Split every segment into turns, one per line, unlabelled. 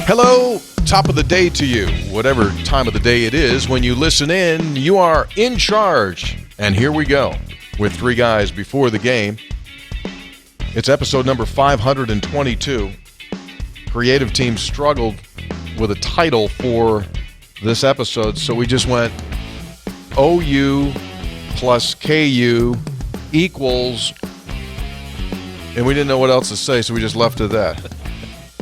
Hello, top of the day to you. Whatever time of the day it is, when you listen in, you are in charge. And here we go with three guys before the game. It's episode number 522. Creative team struggled with a title for this episode, so we just went OU plus KU equals, and we didn't know what else to say, so we just left it at that.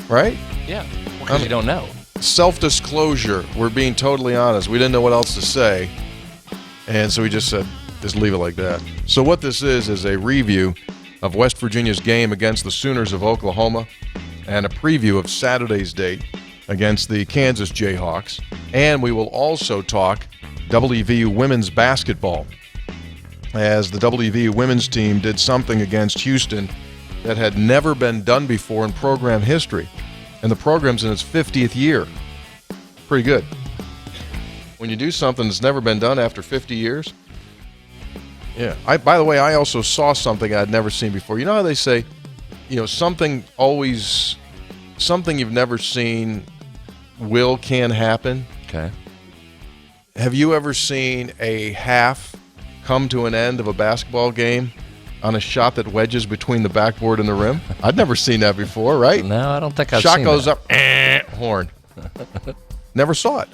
Right?
Yeah, because you don't know.
Self-disclosure. We're being totally honest. We didn't know what else to say, and so we just said, just leave it like that. So what this is a review of West Virginia's game against the Sooners of Oklahoma and a preview of Saturday's date against the Kansas Jayhawks. And we will also talk WVU women's basketball, as the WVU women's team did something against Houston that had never been done before in program history. And the program's in its 50th year. Pretty good. When you do something that's never been done after 50 years. Yeah. By the way, I also saw something I'd never seen before. You know how they say, something you've never seen can happen?
Okay.
Have you ever seen a half come to an end of a basketball game on a shot that wedges between the backboard and the rim? I'd never seen that before, right?
No, I don't think I've
shot
seen
goes
that.
up, horn. Never saw it.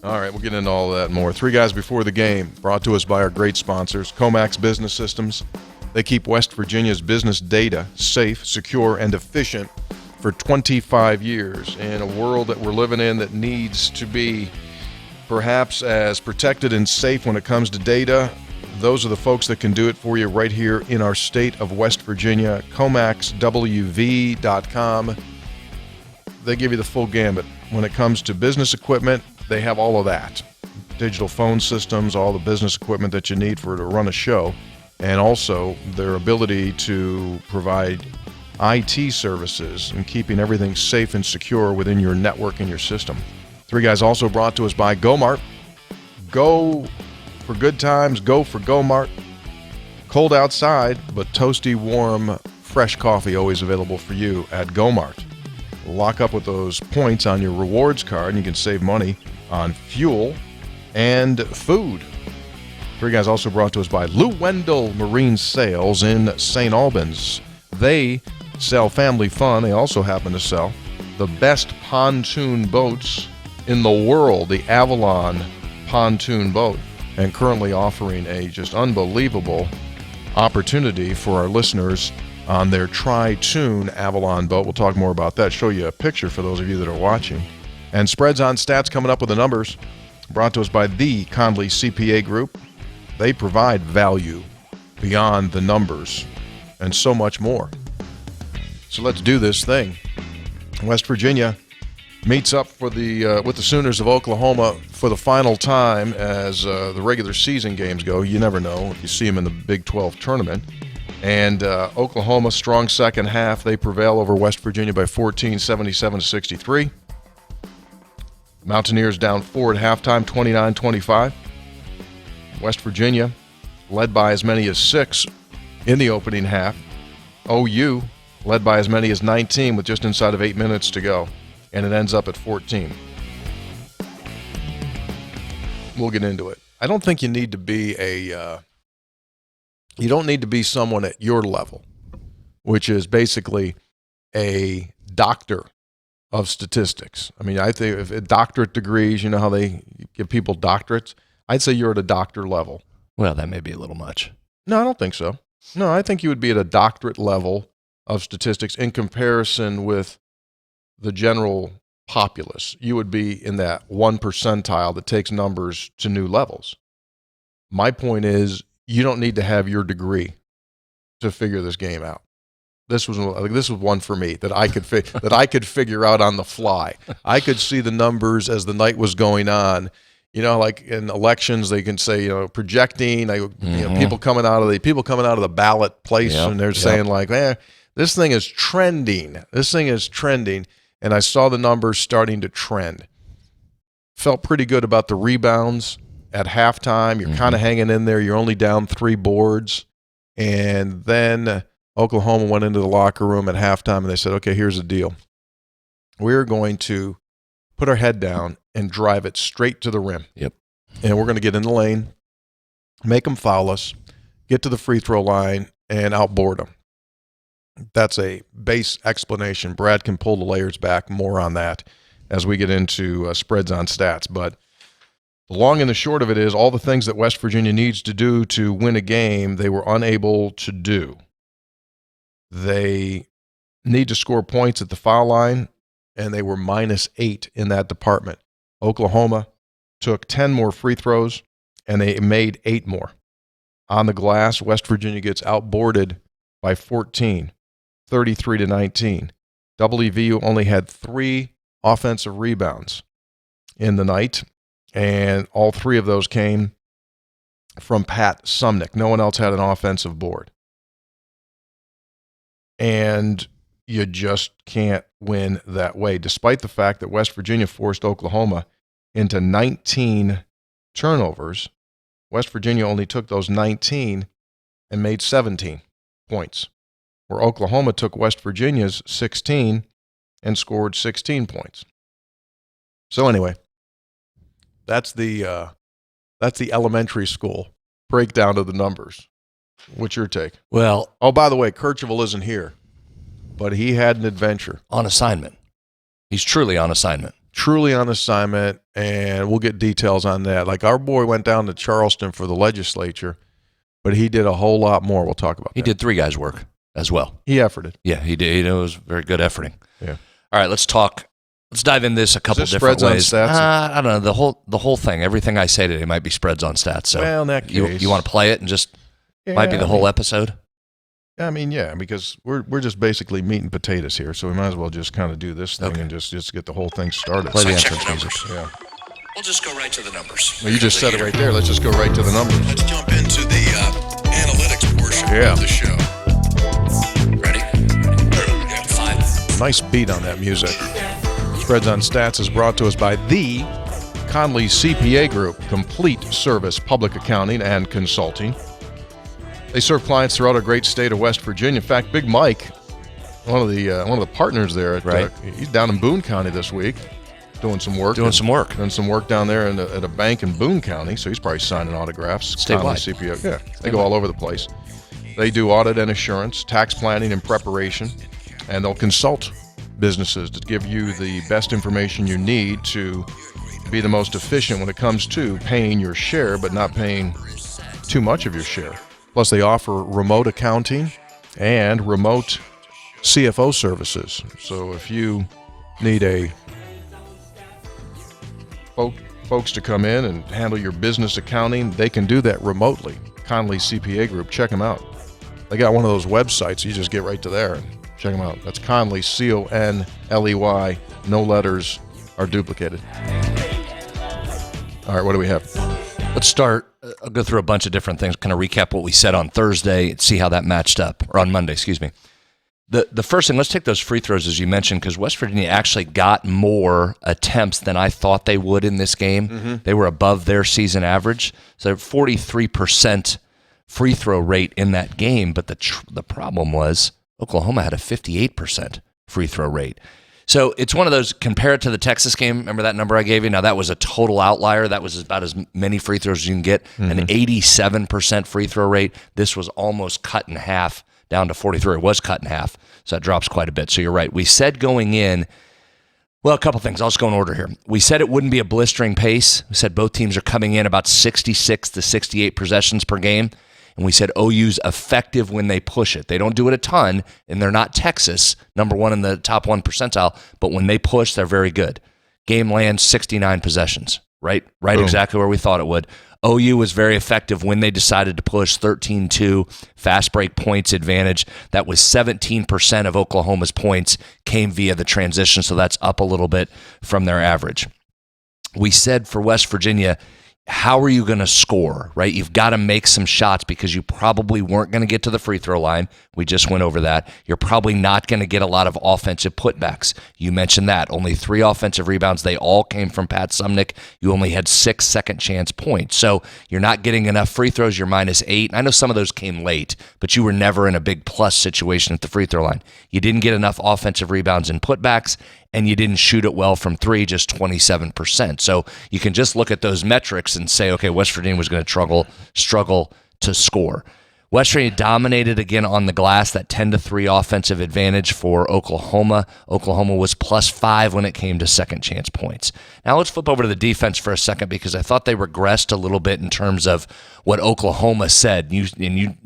All right, we'll get into all of that and more. Three guys before the game, brought to us by our great sponsors, Comax Business Systems. They keep West Virginia's business data safe, secure, and efficient for 25 years in a world that we're living in that needs to be perhaps as protected and safe when it comes to data. Those are the folks that can do it for you right here in our state of West Virginia. ComaxWV.com. They give you the full gambit. When it comes to business equipment, they have all of that. Digital phone systems, all the business equipment that you need to run a show, and also their ability to provide IT services and keeping everything safe and secure within your network and your system. Three guys also brought to us by GoMart. Go for good times, go for GoMart. Cold outside, but toasty, warm, fresh coffee always available for you at GoMart. Lock up with those points on your rewards card, and you can save money on fuel and food. Three guys also brought to us by Lou Wendell Marine Sales in St. Albans. They sell family fun. They also happen to sell the best pontoon boats in the world, the Avalon pontoon boat, and currently offering a just unbelievable opportunity for our listeners on their Tri-Toon Avalon boat. We'll talk more about that, show you a picture for those of you that are watching. And Spreads on Stats coming up with the numbers, brought to us by the Conley CPA Group. They provide value beyond the numbers and so much more. So let's do this thing. West Virginia meets up for with the Sooners of Oklahoma for the final time as the regular season games go. You never know if you see them in the Big 12 tournament. And Oklahoma, strong second half. They prevail over West Virginia by 14, 77-63. Mountaineers down 4 at halftime, 29-25. West Virginia led by as many as 6 in the opening half. OU led by as many as 19 with just inside of 8 minutes to go. And it ends up at 14. We'll get into it. I don't think you need to be you don't need to be someone at your level, which is basically a doctor of statistics. I mean, I think if doctorate degrees, you know how they give people doctorates? I'd say you're at a doctor level.
Well, that may be a little much.
No, I don't think so. No, I think you would be at a doctorate level of statistics in comparison with the general populace. You would be in that 1 percentile that takes numbers to new levels. My point is, you don't need to have your degree to figure this game out. This was one for me that I could figure out on the fly. I could see the numbers as the night was going on. You know, like in elections, they can say, projecting. People coming out of the ballot place, and they're saying like, this thing is trending. This thing is trending, and I saw the numbers starting to trend. Felt pretty good about the rebounds at halftime. You're kind of hanging in there. You're only down 3 boards. And then Oklahoma went into the locker room at halftime, and they said, okay, here's the deal. we're going to put our head down and drive it straight to the rim.
Yep.
And we're going to get in the lane, make them foul us, get to the free throw line, and outboard them. That's a base explanation. Brad can pull the layers back more on that as we get into spreads on stats. But the long and the short of it is all the things that West Virginia needs to do to win a game, they were unable to do. They need to score points at the foul line, and they were -8 in that department. Oklahoma took 10 more free throws, and they made 8 more. On the glass, West Virginia gets outboarded by 14, 33-19. WVU only had 3 offensive rebounds in the night, and all 3 of those came from Pat Sumnick. No one else had an offensive board. And you just can't win that way, despite the fact that West Virginia forced Oklahoma into 19 turnovers. West Virginia only took those 19 and made 17 points, where Oklahoma took West Virginia's 16 and scored 16 points. So anyway, that's the elementary school breakdown of the numbers. What's your take?
Well,
oh, by the way, Kercheval isn't here, but he had an adventure.
On assignment. He's truly on assignment.
Truly on assignment, and we'll get details on that. Like, our boy went down to Charleston for the legislature, but he did a whole lot more. We'll talk about that.
He did 3 guys' work as well.
He efforted.
Yeah, he did. It was very good efforting.
Yeah.
All right, let's talk. Let's dive in this a couple different
spreads
ways.
On stats?
I don't know. The whole thing, everything I say today might be spreads on stats. So
well, in that case,
you want to play it and just might be the whole episode?
I mean, yeah, because we're just basically meat and potatoes here, so we might as well just kind of do this thing and just get the whole thing started.
Play the
Check
entrance
the
music.
numbers.
Yeah.
We'll just go right to the numbers.
Well, you just said it right there. Let's just go right to the numbers.
Let's jump into the analytics portion
Yeah.
of the show. Ready? Yeah, 5.
Nice beat on that music. Spreads on Stats is brought to us by the Conley CPA Group, complete service public accounting and consulting. They serve clients throughout a great state of West Virginia. In fact, Big Mike, one of the partners there, he's down in Boone County this week, doing some work. Doing some work down there at a bank in Boone County. So he's probably signing autographs.
Statewide.
CPA. Yeah, they go all over the place. They do audit and assurance, tax planning and preparation, and they'll consult businesses to give you the best information you need to be the most efficient when it comes to paying your share, but not paying too much of your share. Plus, they offer remote accounting and remote CFO services. So if you need folks to come in and handle your business accounting, they can do that remotely. Conley CPA Group, check them out. They got one of those websites. You just get right to there and check them out. That's Conley, Conley. No letters are duplicated. All right, what do we have?
Let's start. I'll go through a bunch of different things, kind of recap what we said on Thursday, see how that matched up, or on Monday, excuse me. The first thing, let's take those free throws as you mentioned, because West Virginia actually got more attempts than I thought they would in this game. Mm-hmm. They were above their season average, so 43% free throw rate in that game. But the problem was Oklahoma had a 58% free throw rate. So it's one of those, compare it to the Texas game. Remember that number I gave you? Now, that was a total outlier. That was about as many free throws as you can get. Mm-hmm. An 87% free throw rate. This was almost cut in half, down to 43. It was cut in half, so that drops quite a bit. So you're right. We said going in, well, a couple things. I'll just go in order here. We said it wouldn't be a blistering pace. We said both teams are coming in about 66 to 68 possessions per game. And we said OU's effective when they push it. They don't do it a ton, and they're not Texas, number one in the top 1 percentile, but when they push, they're very good. Game lands 69 possessions, right? Right,
Boom.
Exactly where we thought it would. OU was very effective when they decided to push 13-2, fast break points advantage. That was 17% of Oklahoma's points came via the transition, so that's up a little bit from their average. We said for West Virginia, how are you going to score, right? You've got to make some shots because you probably weren't going to get to the free throw line. We just went over that. You're probably not going to get a lot of offensive putbacks. You mentioned that. Only 3 offensive rebounds. They all came from Pat Sumnick. You only had 6 second chance points. So you're not getting enough free throws. You're -8. I know some of those came late, but you were never in a big plus situation at the free throw line. You didn't get enough offensive rebounds and putbacks, and you didn't shoot it well from three, just 27%. So you can just look at those metrics and say, okay, West Virginia was going to struggle to score. West Virginia dominated again on the glass, that 10-3 offensive advantage for Oklahoma. Oklahoma was +5 when it came to second chance points. Now let's flip over to the defense for a second, because I thought they regressed a little bit in terms of what Oklahoma said. You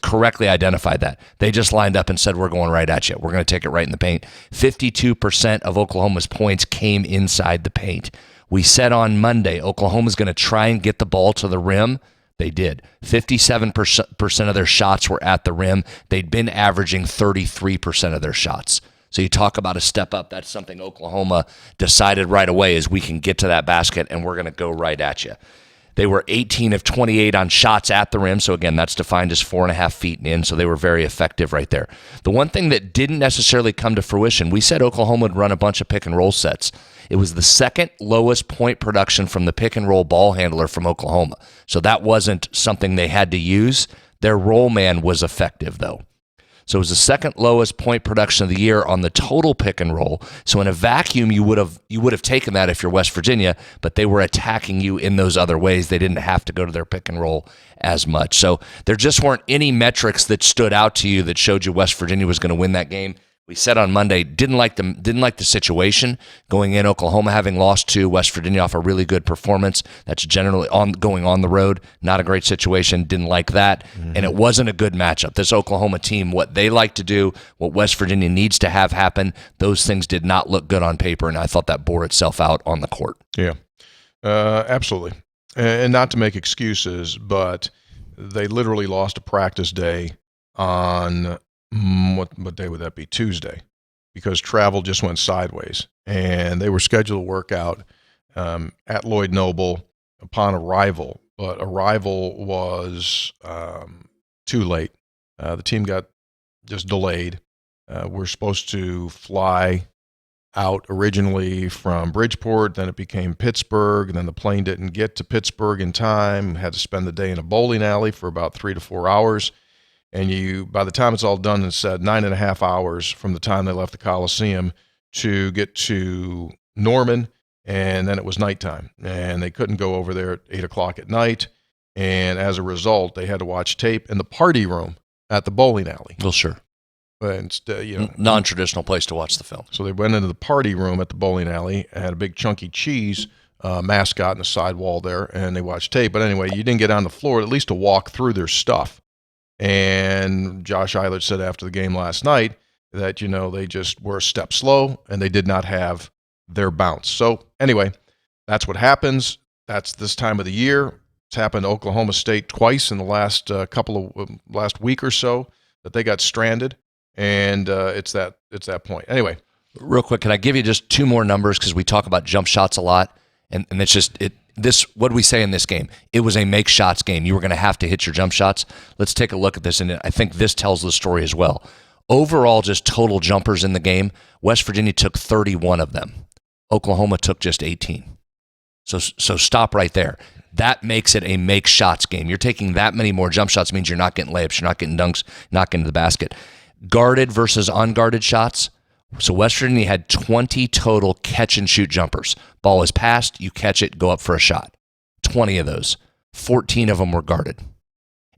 correctly identified that. They just lined up and said, we're going right at you. We're going to take it right in the paint. 52% of Oklahoma's points came inside the paint. We said on Monday, Oklahoma's going to try and get the ball to the rim. They did. 57% of their shots were at the rim. They'd been averaging 33% of their shots. So you talk about a step up. That's something Oklahoma decided right away, is we can get to that basket and we're going to go right at you. They were 18 of 28 on shots at the rim. So again, that's defined as 4.5 feet in. So they were very effective right there. The one thing that didn't necessarily come to fruition, we said Oklahoma would run a bunch of pick and roll sets. It was the second lowest point production from the pick and roll ball handler from Oklahoma. So that wasn't something they had to use. Their roll man was effective though. So it was the second lowest point production of the year on the total pick and roll. So in a vacuum, you would have taken that if you're West Virginia, but they were attacking you in those other ways. They didn't have to go to their pick and roll as much. So there just weren't any metrics that stood out to you that showed you West Virginia was going to win that game. We said on Monday, didn't like the situation going in. Oklahoma having lost to West Virginia off a really good performance. That's generally going on the road. Not a great situation. Didn't like that. Mm-hmm. And it wasn't a good matchup. This Oklahoma team, what they like to do, what West Virginia needs to have happen, those things did not look good on paper, and I thought that bore itself out on the court.
Yeah, absolutely. And not to make excuses, but they literally lost a practice day on what day would that be? Tuesday, because travel just went sideways, and they were scheduled to work out at Lloyd Noble upon arrival, but arrival was too late. The team got just delayed. We're supposed to fly out originally from Bridgeport, then it became Pittsburgh, and then the plane didn't get to Pittsburgh in time. Had to spend the day in a bowling alley for about 3 to 4 hours. And by the time it's all done and said, 9.5 hours from the time they left the Coliseum to get to Norman, and then it was nighttime. And they couldn't go over there at 8 o'clock at night. And as a result, they had to watch tape in the party room at the bowling alley.
Well, sure.
But
non-traditional place to watch the film.
So they went into the party room at the bowling alley and had a big chunky cheese mascot in the sidewall there, and they watched tape. But anyway, you didn't get on the floor at least to walk through their stuff. And Josh Eilert said after the game last night that, they just were a step slow and they did not have their bounce. So anyway, that's what happens. That's this time of the year. It's happened to Oklahoma State twice in the last last week or so that they got stranded. And it's that point. Anyway.
Real quick, can I give you just two more numbers, because we talk about jump shots a lot, and it's just what do we say in this game? It was a make shots game. You were going to have to hit your jump shots. Let's take a look at this, and I think this tells the story as well. Overall, just total jumpers in the game, West Virginia took 31 of them. Oklahoma took just 18. So stop right there. That makes it a make shots game. You're taking that many more jump shots means you're not getting layups, you're not getting dunks, not getting to the basket. Guarded versus unguarded shots. So West Virginia had 20 total catch-and-shoot jumpers. Ball is passed, you catch it, go up for a shot. 20 of those. 14 of them were guarded.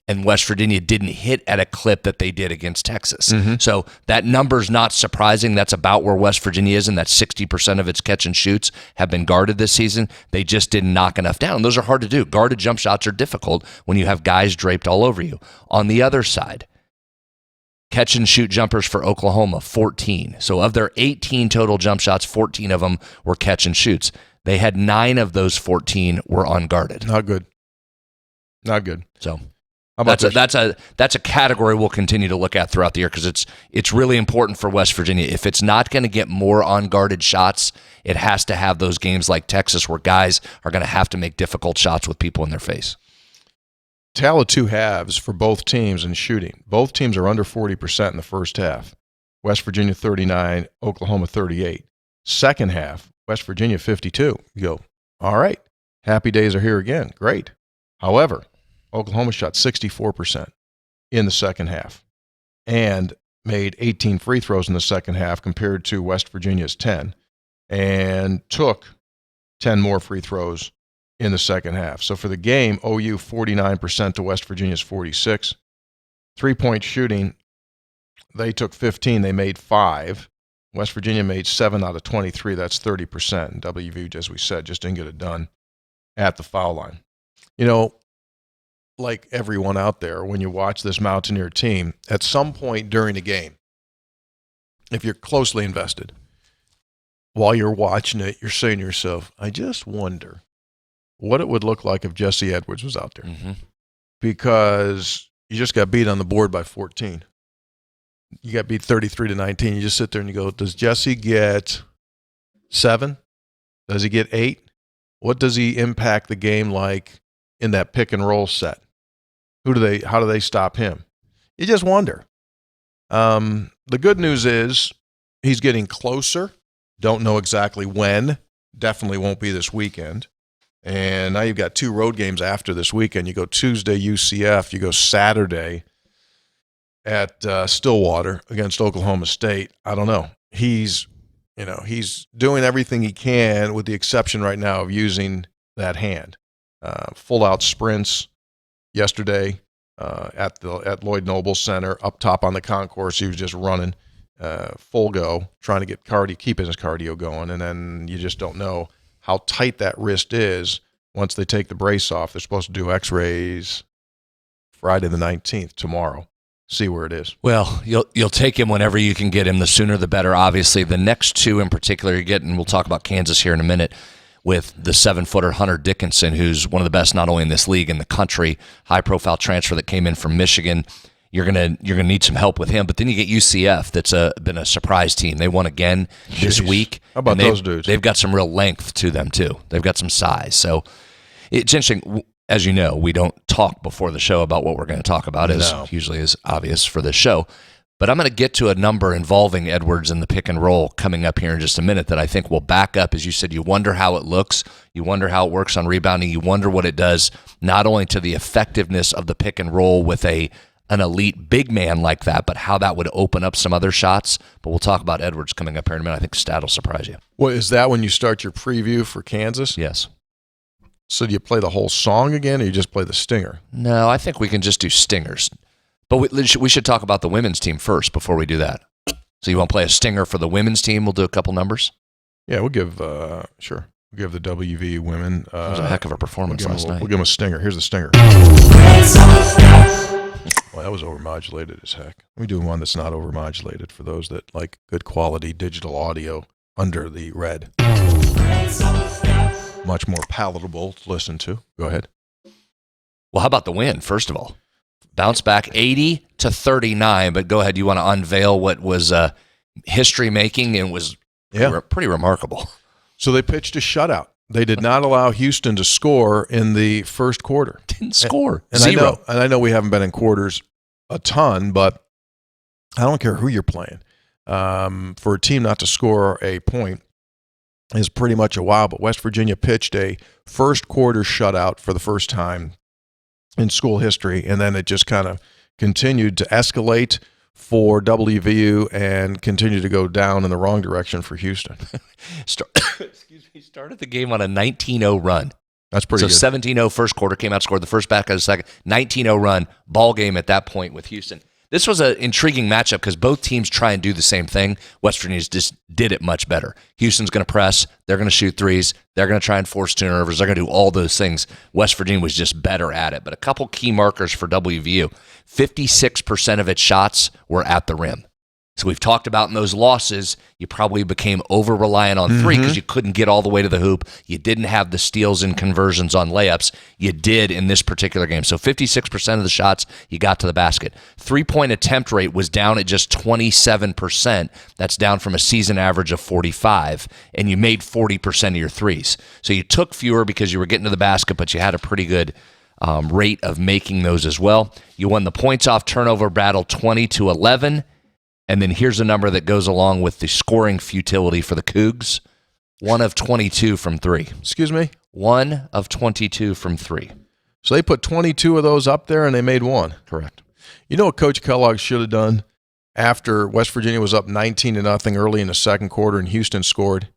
And West Virginia didn't hit at a clip that they did against Texas. Mm-hmm. So that number's not surprising. That's about where West Virginia is, and that 60% of its catch-and-shoots have been guarded this season. They just didn't knock enough down. Those are hard to do. Guarded jump shots are difficult when you have guys draped all over you. On the other side, catch and shoot jumpers for Oklahoma, 14. So of their 18 total jump shots, 14 of them were catch and shoots. They had 9 of those 14 were unguarded.
Not good. Not good.
So that's a category we'll continue to look at throughout the year, because it's really important for West Virginia. If it's not going to get more unguarded shots, it has to have those games like Texas where guys are going to have to make difficult shots with people in their face.
Tale of two halves for both teams in shooting. Both teams are under 40% in the first half. West Virginia 39, Oklahoma 38. Second half, West Virginia 52. You go, all right, happy days are here again. Great. However, Oklahoma shot 64% in the second half and made 18 free throws in the second half compared to West Virginia's 10. and took 10 more free throws in the second half. So for the game, OU 49% to West Virginia's 46. 3-point shooting, they took 15. They made 5. West Virginia made 7 out of 23. That's 30%. And WVU, as we said, just didn't get it done at the foul line. You know, like everyone out there, when you watch this Mountaineer team, at some point during the game, if you're closely invested, while you're watching it, you're saying to yourself, I just wonder what it would look like if Jesse Edwards was out there.
Mm-hmm.
Because you just got beat on the board by 14. You got beat 33-19. You just sit there and you go, does Jesse get 7? Does he get 8? What does he impact the game like in that pick and roll set? How do they stop him? You just wonder. The good news is he's getting closer. Don't know exactly when. Definitely won't be this weekend. And now you've got 2 road games after this weekend. You go Tuesday, UCF. You go Saturday at Stillwater against Oklahoma State. I don't know. He's doing everything he can, with the exception right now of using that hand. Full out sprints yesterday at Lloyd Noble Center up top on the concourse. He was just running full go, trying to get keeping his cardio going, and then you just don't know how tight that wrist is once they take the brace off. They're supposed to do X-rays Friday the 19th, tomorrow. See where it is.
Well, you'll take him whenever you can get him. The sooner the better, obviously. The next 2 in particular you get, and we'll talk about Kansas here in a minute, with the 7-footer Hunter Dickinson, who's one of the best not only in this league, in the country, high-profile transfer that came in from Michigan. You're gonna need some help with him. But then you get UCF, that's been a surprise team. They won again this week.
How about those dudes?
They've got some real length to them, too. They've got some size. So it's interesting. As you know, we don't talk before the show about what we're going to talk about, as usually is obvious for this show. But I'm going to get to a number involving Edwards and the pick and roll coming up here in just a minute that I think will back up. As you said, you wonder how it looks. You wonder how it works on rebounding. You wonder what it does not only to the effectiveness of the pick and roll with an elite big man like that, but how that would open up some other shots. But we'll talk about Edwards coming up here in a minute. I think Stat will surprise you.
Well, is that when you start your preview for Kansas?
Yes.
So do you play the whole song again, or you just play the stinger?
No, I think we can just do stingers. But we should talk about the women's team first before we do that. So you want to play a stinger for the women's team? We'll do a couple numbers.
Yeah, we'll give sure. We'll give the WV women.
That was a heck of a performance last night.
We'll give them a stinger. Here's the stinger. Well, that was overmodulated as heck. Let me do one that's not overmodulated for those that like good quality digital audio under the red. Much more palatable to listen to. Go ahead.
Well, how about the win, first of all? Bounce back 80-39, but go ahead. You want to unveil what was history-making and was pretty remarkable.
So they pitched a shutout. They did not allow Houston to score in the first quarter.
Didn't score.
And
Zero.
I know we haven't been in quarters a ton, but I don't care who you're playing. For a team not to score a point is pretty much a wow. But West Virginia pitched a first quarter shutout for the first time in school history, and then it just kind of continued to escalate for WVU and continue to go down in the wrong direction for Houston.
Started the game on a 19-0 run.
That's pretty good.
So 17-0 first quarter, came out, scored the first back of the second, 19-0 run, ball game at that point with Houston. This was an intriguing matchup because both teams try and do the same thing. West Virginia just did it much better. Houston's going to press. They're going to shoot threes. They're going to try and force turnovers. They're going to do all those things. West Virginia was just better at it. But a couple key markers for WVU. 56% of its shots were at the rim. So we've talked about in those losses, you probably became over-reliant on three because you couldn't get all the way to the hoop. You didn't have the steals and conversions on layups. You did in this particular game. So 56% of the shots, you got to the basket. Three-point attempt rate was down at just 27%. That's down from a season average of 45. And you made 40% of your threes. So you took fewer because you were getting to the basket, but you had a pretty good rate of making those as well. You won the points off turnover battle 20-11. And then here's a number that goes along with the scoring futility for the Cougs. 1 of 22 from three.
Excuse me?
1 of 22 from three.
So they put 22 of those up there and they made one.
Correct.
You know what Coach Kellogg should have done after West Virginia was up 19-0 early in the second quarter and Houston scored?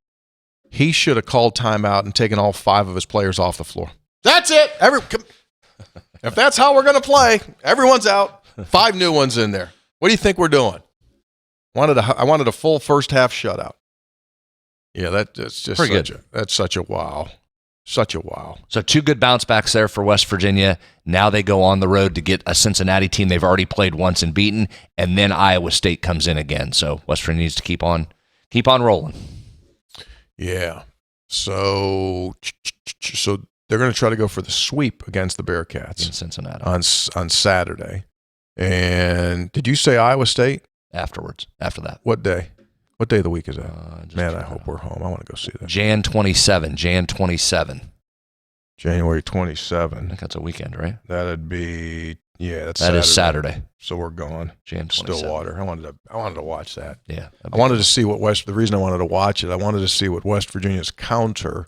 he should have called timeout and taken all 5 of his players off the floor. That's it. If that's how we're going to play, everyone's out. 5 new ones in there. What do you think we're doing? I wanted a full first half shutout. Yeah, that's just
pretty good.
That's such a wow. Such a wow.
So 2 good bounce backs there for West Virginia. Now they go on the road to get a Cincinnati team they've already played once and beaten, and then Iowa State comes in again. So West Virginia needs to keep on rolling.
Yeah. So they're going to try to go for the sweep against the Bearcats
In Cincinnati.
on Saturday. And did you say Iowa State?
After that.
What day? What day of the week is that? Man, I hope we're home. I want to go see that.
Jan 27.
January
I
27.
think that's a weekend, right?
That'd be that's
That is Saturday.
So we're going.
Jan 27.
Stillwater. I wanted to watch that.
Yeah.
I wanted to see the reason I wanted to watch it, I wanted to see what West Virginia's counter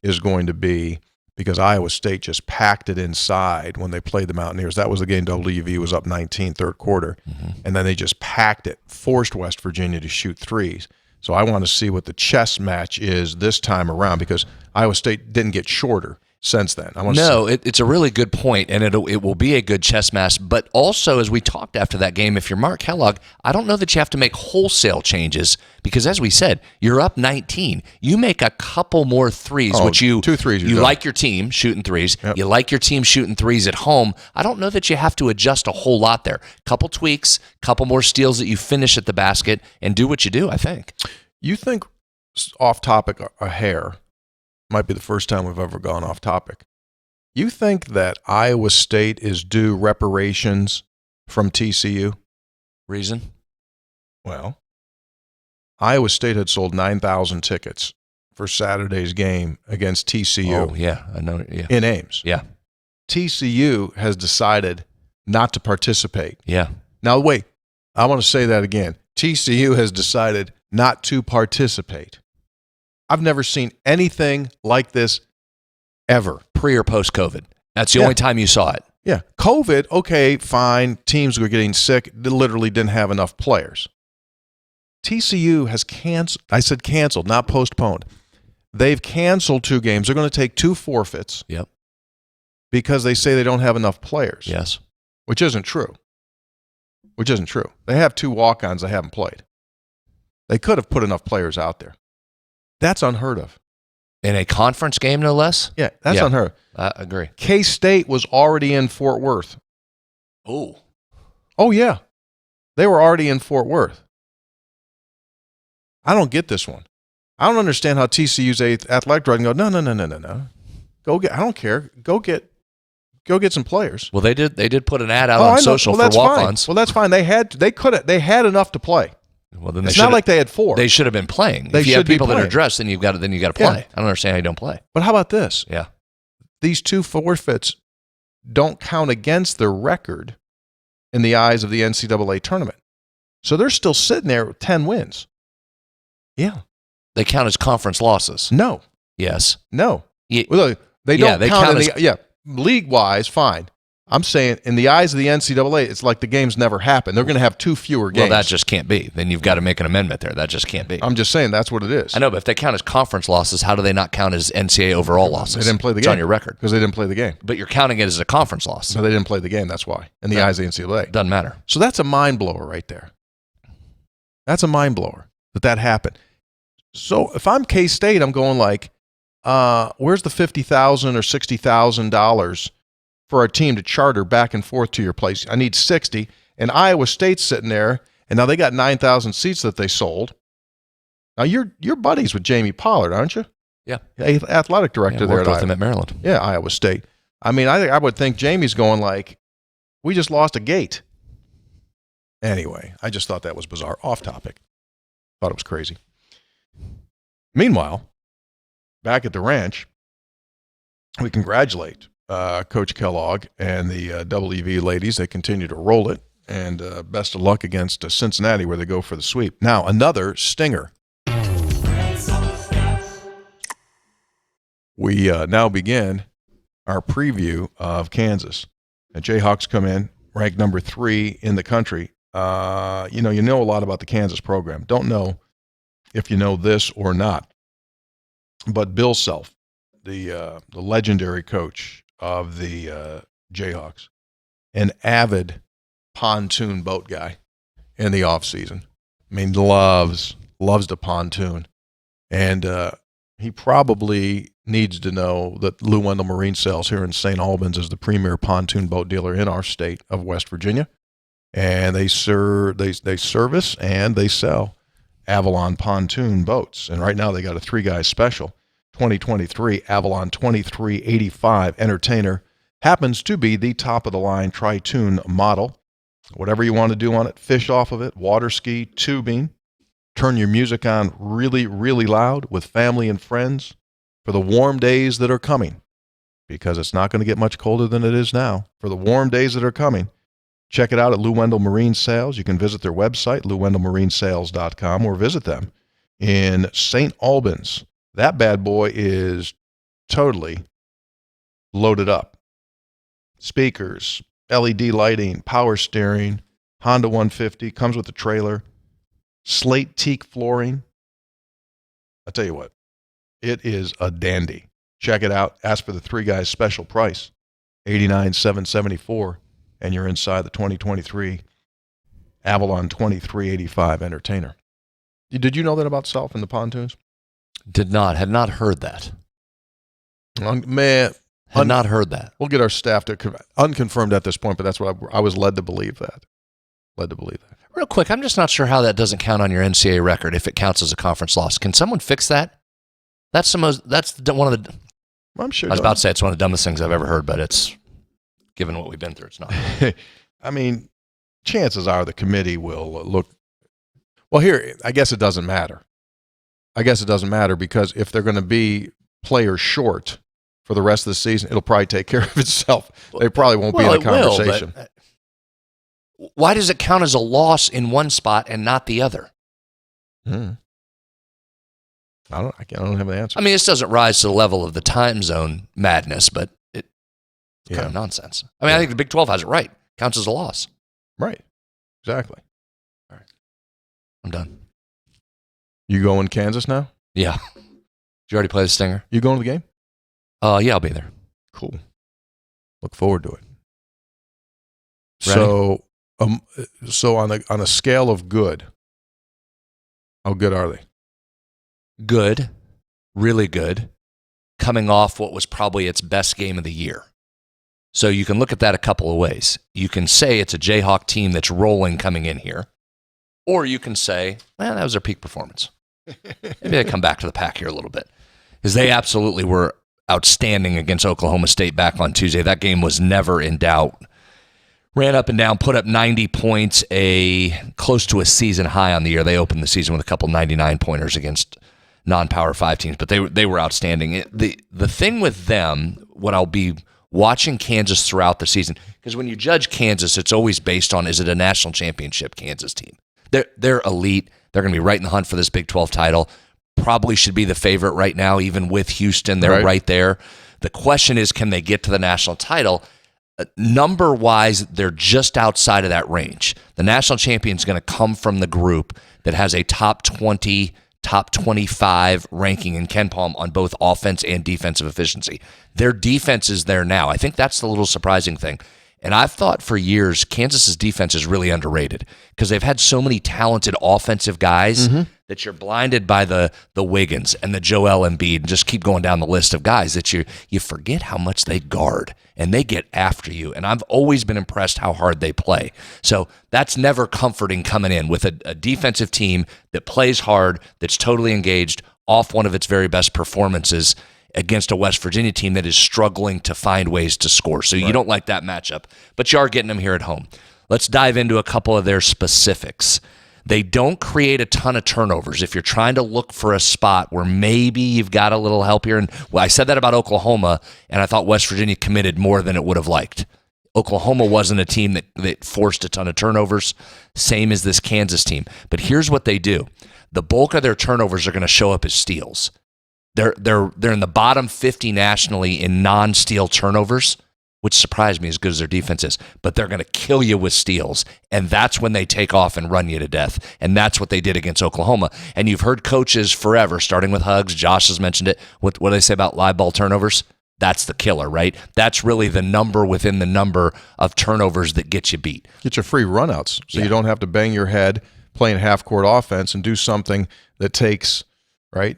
is going to be, because Iowa State just packed it inside when they played the Mountaineers. That was the game WV was up 19 third quarter.
Mm-hmm.
And then they just packed it, forced West Virginia to shoot threes. So I want to see what the chess match is this time around, because Iowa State didn't get shorter since then.
It's a really good point, and it will be a good chess match. But also, as we talked after that game, if you're Mark Kellogg, I don't know that you have to make wholesale changes, because as we said, you're up 19. You make a couple more threes, which
2 threes.
You like your team shooting threes.
Yep.
You like your team shooting threes at home. I don't know that you have to adjust a whole lot there. Couple tweaks, couple more steals that you finish at the basket, and do what you do, I think.
You think, off topic, a hair, might be the first time we've ever gone off topic. You think that Iowa State is due reparations from TCU?
Reason?
Well, Iowa State had sold 9,000 tickets for Saturday's game against TCU.
Oh, yeah. I know. Yeah.
In Ames.
Yeah.
TCU has decided not to participate.
Yeah.
Now, wait. I want to say that again. TCU has decided not to participate. I've never seen anything like this ever.
Pre or post COVID. That's the only time you saw it.
Yeah. COVID, okay, fine. Teams were getting sick. They literally didn't have enough players. TCU has canceled. I said canceled, not postponed. They've canceled 2 games. They're going to take 2 forfeits.
Yep.
Because they say they don't have enough players.
Yes.
Which isn't true. They have 2 walk-ons that haven't played. They could have put enough players out there. That's unheard of.
In a conference game, no less?
Yeah, that's unheard of.
I agree.
K-State was already in Fort Worth.
Oh.
Oh, yeah. They were already in Fort Worth. I don't get this one. I don't understand how TCU's athletic director can go, no. I don't care. Go get some players.
Well, they did put an ad out on social for walk-ons.
Well, that's fine. They had enough to play.
Well, then
it's not like they had 4.
They should have been playing.
They
if you have
should be
people that
playing.
are dressed, then you got to play.
Yeah.
I don't understand how you don't play.
But how about this?
Yeah.
These 2 forfeits don't count against their record in the eyes of the NCAA tournament. So they're still sitting there with 10 wins. Yeah.
They count as conference losses.
No.
Yes.
No.
Yeah.
Well, look, they don't
they
count
count
in league-wise, fine. I'm saying in the eyes of the NCAA, it's like the games never happened. They're going to have 2 fewer games.
Well, that just can't be. Then you've got to make an amendment there. That just can't be.
I'm just saying that's what it is.
I know, but if they count as conference losses, how do they not count as NCAA overall losses?
They didn't play the
It's
game.
on your record.
Because they didn't play the game.
But you're counting it as a conference loss.
So they didn't play the game, that's why, in the eyes of the NCAA.
Doesn't matter.
So that's a mind blower right there. That's a mind blower that happened. So if I'm K-State, I'm going like, where's the $50,000 or $60,000 for our team to charter back and forth to your place? I need 60. And Iowa State's sitting there, and now they got 9,000 seats that they sold. Now you're buddies with Jamie Pollard, aren't you?
Yeah.
Athletic director there
worked
at
with him
Iowa.
at Maryland.
Yeah, Iowa State. I mean, I would think Jamie's going like, we just lost a gate. Anyway, I just thought that was bizarre. Off topic. Thought it was crazy. Meanwhile, back at the ranch, we congratulate Coach Kellogg and the WV ladies. They continue to roll it. And best of luck against Cincinnati, where they go for the sweep. Now, another stinger. We now begin our preview of Kansas. And Jayhawks come in, ranked number 3 in the country. You know a lot about the Kansas program. Don't know if you know this or not. But Bill Self, the legendary coach of the Jayhawks, an avid pontoon boat guy in the off season. I mean, loves to pontoon, and he probably needs to know that Lou Wendell Marine Sales here in St. Albans is the premier pontoon boat dealer in our state of West Virginia, and they service and they sell Avalon pontoon boats. And right now they got a 3-guy special. 2023 Avalon 2385 Entertainer happens to be the top of the line tri-tune model. Whatever you want to do on it, fish off of it, water ski, tubing, turn your music on really, really loud with family and friends for the warm days that are coming, because it's not going to get much colder than it is now. For the warm days that are coming, check it out at Lou Wendell Marine Sales. You can visit their website, louwendellmarinesales.com, or visit them in St. Albans. That bad boy is totally loaded up. Speakers, LED lighting, power steering, Honda 150, comes with the trailer, slate teak flooring. I tell you what, it is a dandy. Check it out. Ask for the 3-guys special price, $89,774, and you're inside the 2023 Avalon 2385 Entertainer. Did you know that about Self and the pontoons?
Had not heard that.
Man,
Had not heard that.
we'll get our staff to unconfirmed at this point, but that's what I was led to believe that.
Real quick, I'm just not sure how that doesn't count on your NCAA record if it counts as a conference loss. Can someone fix that? That's one of the.
I'm sure.
I was about to say it's one of the dumbest things I've ever heard, but it's, given what we've been through, it's not.
I mean, chances are the committee will look. Well, here, I guess it doesn't matter. Because if they're going to be players short for the rest of the season, it'll probably take care of itself. They probably won't be in the conversation.
But why does it count as a loss in one spot and not the other?
I don't have an answer.
I mean, this doesn't rise to the level of the time zone madness, but it's kind of nonsense. I mean, I think the Big 12 has it right. Counts as a loss.
Right. Exactly.
All right. I'm done.
You going Kansas now?
Yeah. Did you already play the Stinger?
You going to the game?
Yeah, I'll be there.
Cool. Look forward to it.
Ready?
So on a scale of good, how good are they?
Good. Really good. Coming off what was probably its best game of the year. So you can look at that a couple of ways. You can say it's a Jayhawk team that's rolling coming in here. Or you can say, that was their peak performance. Maybe they come back to the pack here a little bit. Because they absolutely were outstanding against Oklahoma State back on Tuesday. That game was never in doubt. Ran up and down, put up 90 points, close to a season high on the year. They opened the season with a couple 99-pointers against non-Power 5 teams, but they were outstanding. The thing with them, what I'll be watching Kansas throughout the season, because when you judge Kansas, it's always based on, is it a national championship Kansas team? They're elite. They're going to be right in the hunt for this Big 12 title. Probably should be the favorite right now, even with Houston. They're right there. The question is, can they get to the national title? Number-wise, they're just outside of that range. The national champion is going to come from the group that has a top 20, top 25 ranking in KenPom on both offense and defensive efficiency. Their defense is there now. I think that's the little surprising thing. And I've thought for years Kansas's defense is really underrated because they've had so many talented offensive guys that you're blinded by the Wiggins and the Joel Embiid, and just keep going down the list of guys that you forget how much they guard and they get after you. And I've always been impressed how hard they play. So that's never comforting coming in with a defensive team that plays hard, that's totally engaged off one of its very best performances against a West Virginia team that is struggling to find ways to score. So you don't like that matchup, but you are getting them here at home. Let's dive into a couple of their specifics. They don't create a ton of turnovers. If you're trying to look for a spot where maybe you've got a little help here, and I said that about Oklahoma, and I thought West Virginia committed more than it would have liked. Oklahoma wasn't a team that forced a ton of turnovers, same as this Kansas team. But here's what they do. The bulk of their turnovers are going to show up as steals. They're in the bottom 50 nationally in non-steal turnovers, which surprised me as good as their defense is, but they're going to kill you with steals. And that's when they take off and run you to death. And that's what they did against Oklahoma. And you've heard coaches forever, starting with Huggs, Josh has mentioned it. What do they say about live ball turnovers? That's the killer, right? That's really the number within the number of turnovers that get you beat.
Get your free runouts so you don't have to bang your head playing half-court offense and do something that takes, right?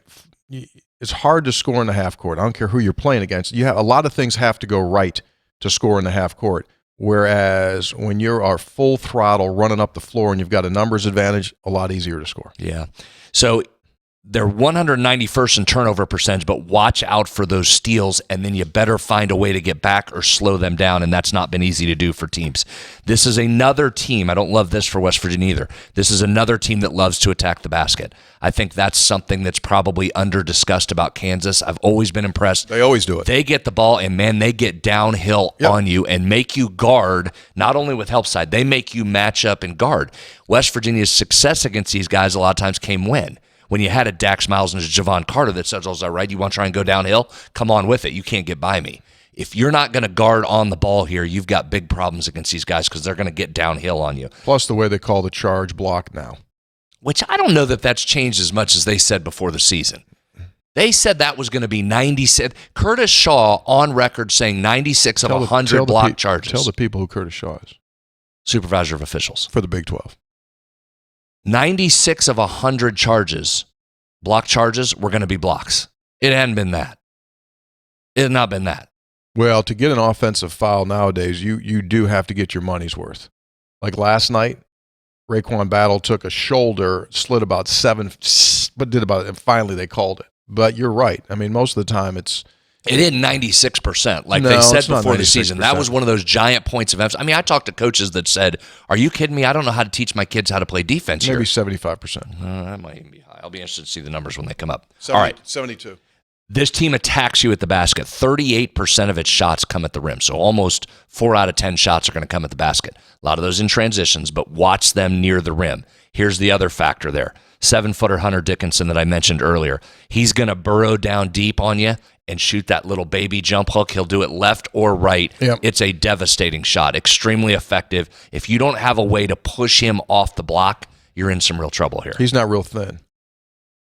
It's hard to score in the half court. I don't care who you're playing against. A lot of things have to go right to score in the half court. Whereas when you are full throttle running up the floor and you've got a numbers advantage, a lot easier to score.
Yeah. So they're 191st in turnover percentage, but watch out for those steals, and then you better find a way to get back or slow them down, and that's not been easy to do for teams. This is another team. I don't love this for West Virginia either. This is another team that loves to attack the basket. I think that's something that's probably under-discussed about Kansas. I've always been impressed.
They always do it.
They get the ball, and, man, they get downhill on you and make you guard, not only with help side, they make you match up and guard. West Virginia's success against these guys a lot of times came when you had a Dax Miles and a Javon Carter that says, all right, you want to try and go downhill? Come on with it. You can't get by me. If you're not going to guard on the ball here, you've got big problems against these guys because they're going to get downhill on you.
Plus the way they call the charge block now.
Which I don't know that that's changed as much as they said before the season. They said that was going to be 96. Curtis Shaw on record saying 96 of 100 block charges.
Tell the people who Curtis Shaw is.
Supervisor of officials.
For the Big 12.
96 of 100 charges, block charges, were going to be blocks. It hadn't been that. It had not been that.
Well, to get an offensive foul nowadays, you do have to get your money's worth. Like last night, Raekwon Battle took a shoulder, slid about 7, but and finally they called it. But you're right. I mean, most of the time
it hit 96%, like
no,
they said
it's not
before the
96%.
season. That was one of those giant points of emphasis. I mean, I talked to coaches that said, are you kidding me? I don't know how to teach my kids how to play defense
Maybe
here.
75%.
That might even be high. I'll be interested to see the numbers when they come up.
70,
all right.
72.
This team attacks you at the basket. 38% of its shots come at the rim. So almost 4 out of 10 shots are going to come at the basket. A lot of those in transitions, but watch them near the rim. Here's the other factor there. 7-footer Hunter Dickinson that I mentioned earlier. He's going to burrow down deep on you and shoot that little baby jump hook. He'll do it left or right.
Yep.
It's a devastating shot, extremely effective. If you don't have a way to push him off the block, you're in some real trouble here.
He's not real thin.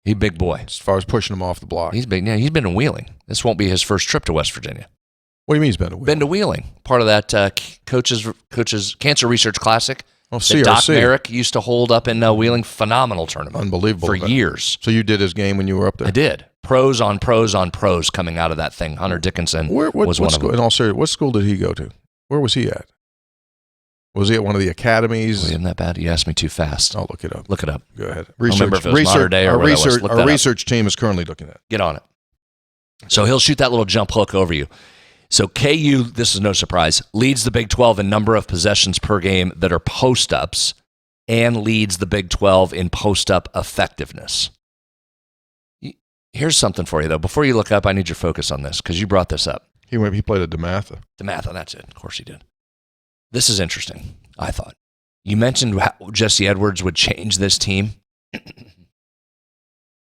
He's a big boy.
As far as pushing him off the block.
He's big. Yeah, he's been to Wheeling. This won't be his first trip to West Virginia.
What do you mean he's been to Wheeling?
Been to Wheeling. Part of that coaches Cancer Research Classic.
Oh,
that Doc
CRC.
Merrick used to hold up in Wheeling. Phenomenal tournament.
Unbelievable.
For years.
So you did his game when you were up there?
I did. Pros on pros on pros coming out of that thing. Hunter Dickinson was one of them.
In all seriousness, what school did he go to? Where was he at? Was he at one of the academies?
Isn't that bad? You asked me too fast.
I'll look it up.
Look it up.
Go ahead.
I don't remember if it was Mater Dei or what it was. Look that
Our
up.
research team is currently looking at it.
Get on it. So he'll shoot that little jump hook over you. So KU, this is no surprise, leads the Big 12 in number of possessions per game that are post-ups and leads the Big 12 in post-up effectiveness. Here's something for you, though. Before you look up, I need your focus on this because you brought this up.
He played at DeMatha.
DeMatha, that's it. Of course he did. This is interesting, I thought. You mentioned how Jesse Edwards would change this team.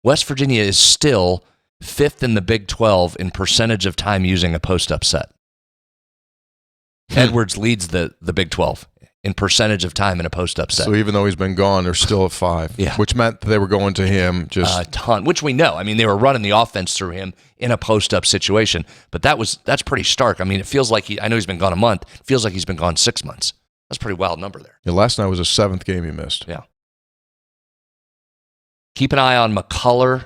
West Virginia is still 5th in the Big 12 in percentage of time using a post-up set. Edwards leads the Big 12 in percentage of time in a post-up set.
So even though he's been gone, they're still at 5.
Yeah.
Which meant they were going to him just
a ton, which we know. I mean, they were running the offense through him in a post-up situation, but that's pretty stark. I mean, it feels like I know he's been gone a month. It feels like he's been gone 6 months. That's a pretty wild number there.
Yeah, last night was a 7th game he missed.
Yeah. Keep an eye on McCullough,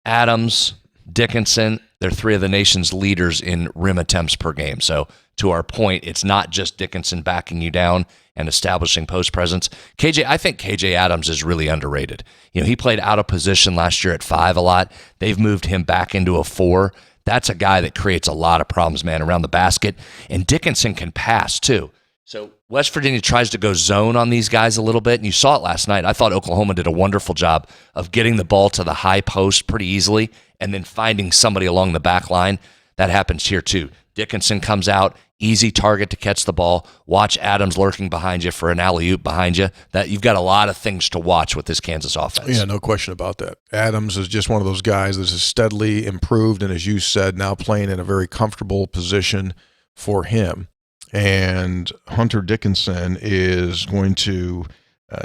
Adams, Dickinson. They're 3 of the nation's leaders in rim attempts per game. So to our point, it's not just Dickinson backing you down and establishing post presence. I think KJ Adams is really underrated. You know, he played out of position last year at 5 a lot. They've moved him back into a 4. That's a guy that creates a lot of problems, man, around the basket. And Dickinson can pass too. So West Virginia tries to go zone on these guys a little bit, and you saw it last night. I thought Oklahoma did a wonderful job of getting the ball to the high post pretty easily and then finding somebody along the back line. That happens here too. Dickinson comes out, easy target to catch the ball. Watch Adams lurking behind you for an alley-oop behind you. That you've got a lot of things to watch with this Kansas offense.
Yeah, no question about that. Adams is just one of those guys that has steadily improved, and as you said, now playing in a very comfortable position for him. And Hunter Dickinson is going to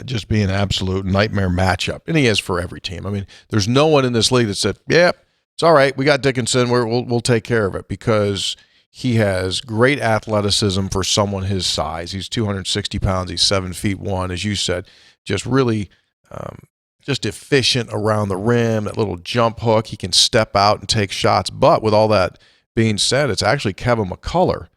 just be an absolute nightmare matchup. And he is for every team. I mean, there's no one in this league that said, yeah, it's all right. We got Dickinson. We'll take care of it, because he has great athleticism for someone his size. He's 260 pounds. He's 7'1", as you said, just really just efficient around the rim, that little jump hook. He can step out and take shots. But with all that being said, it's actually Kevin McCullough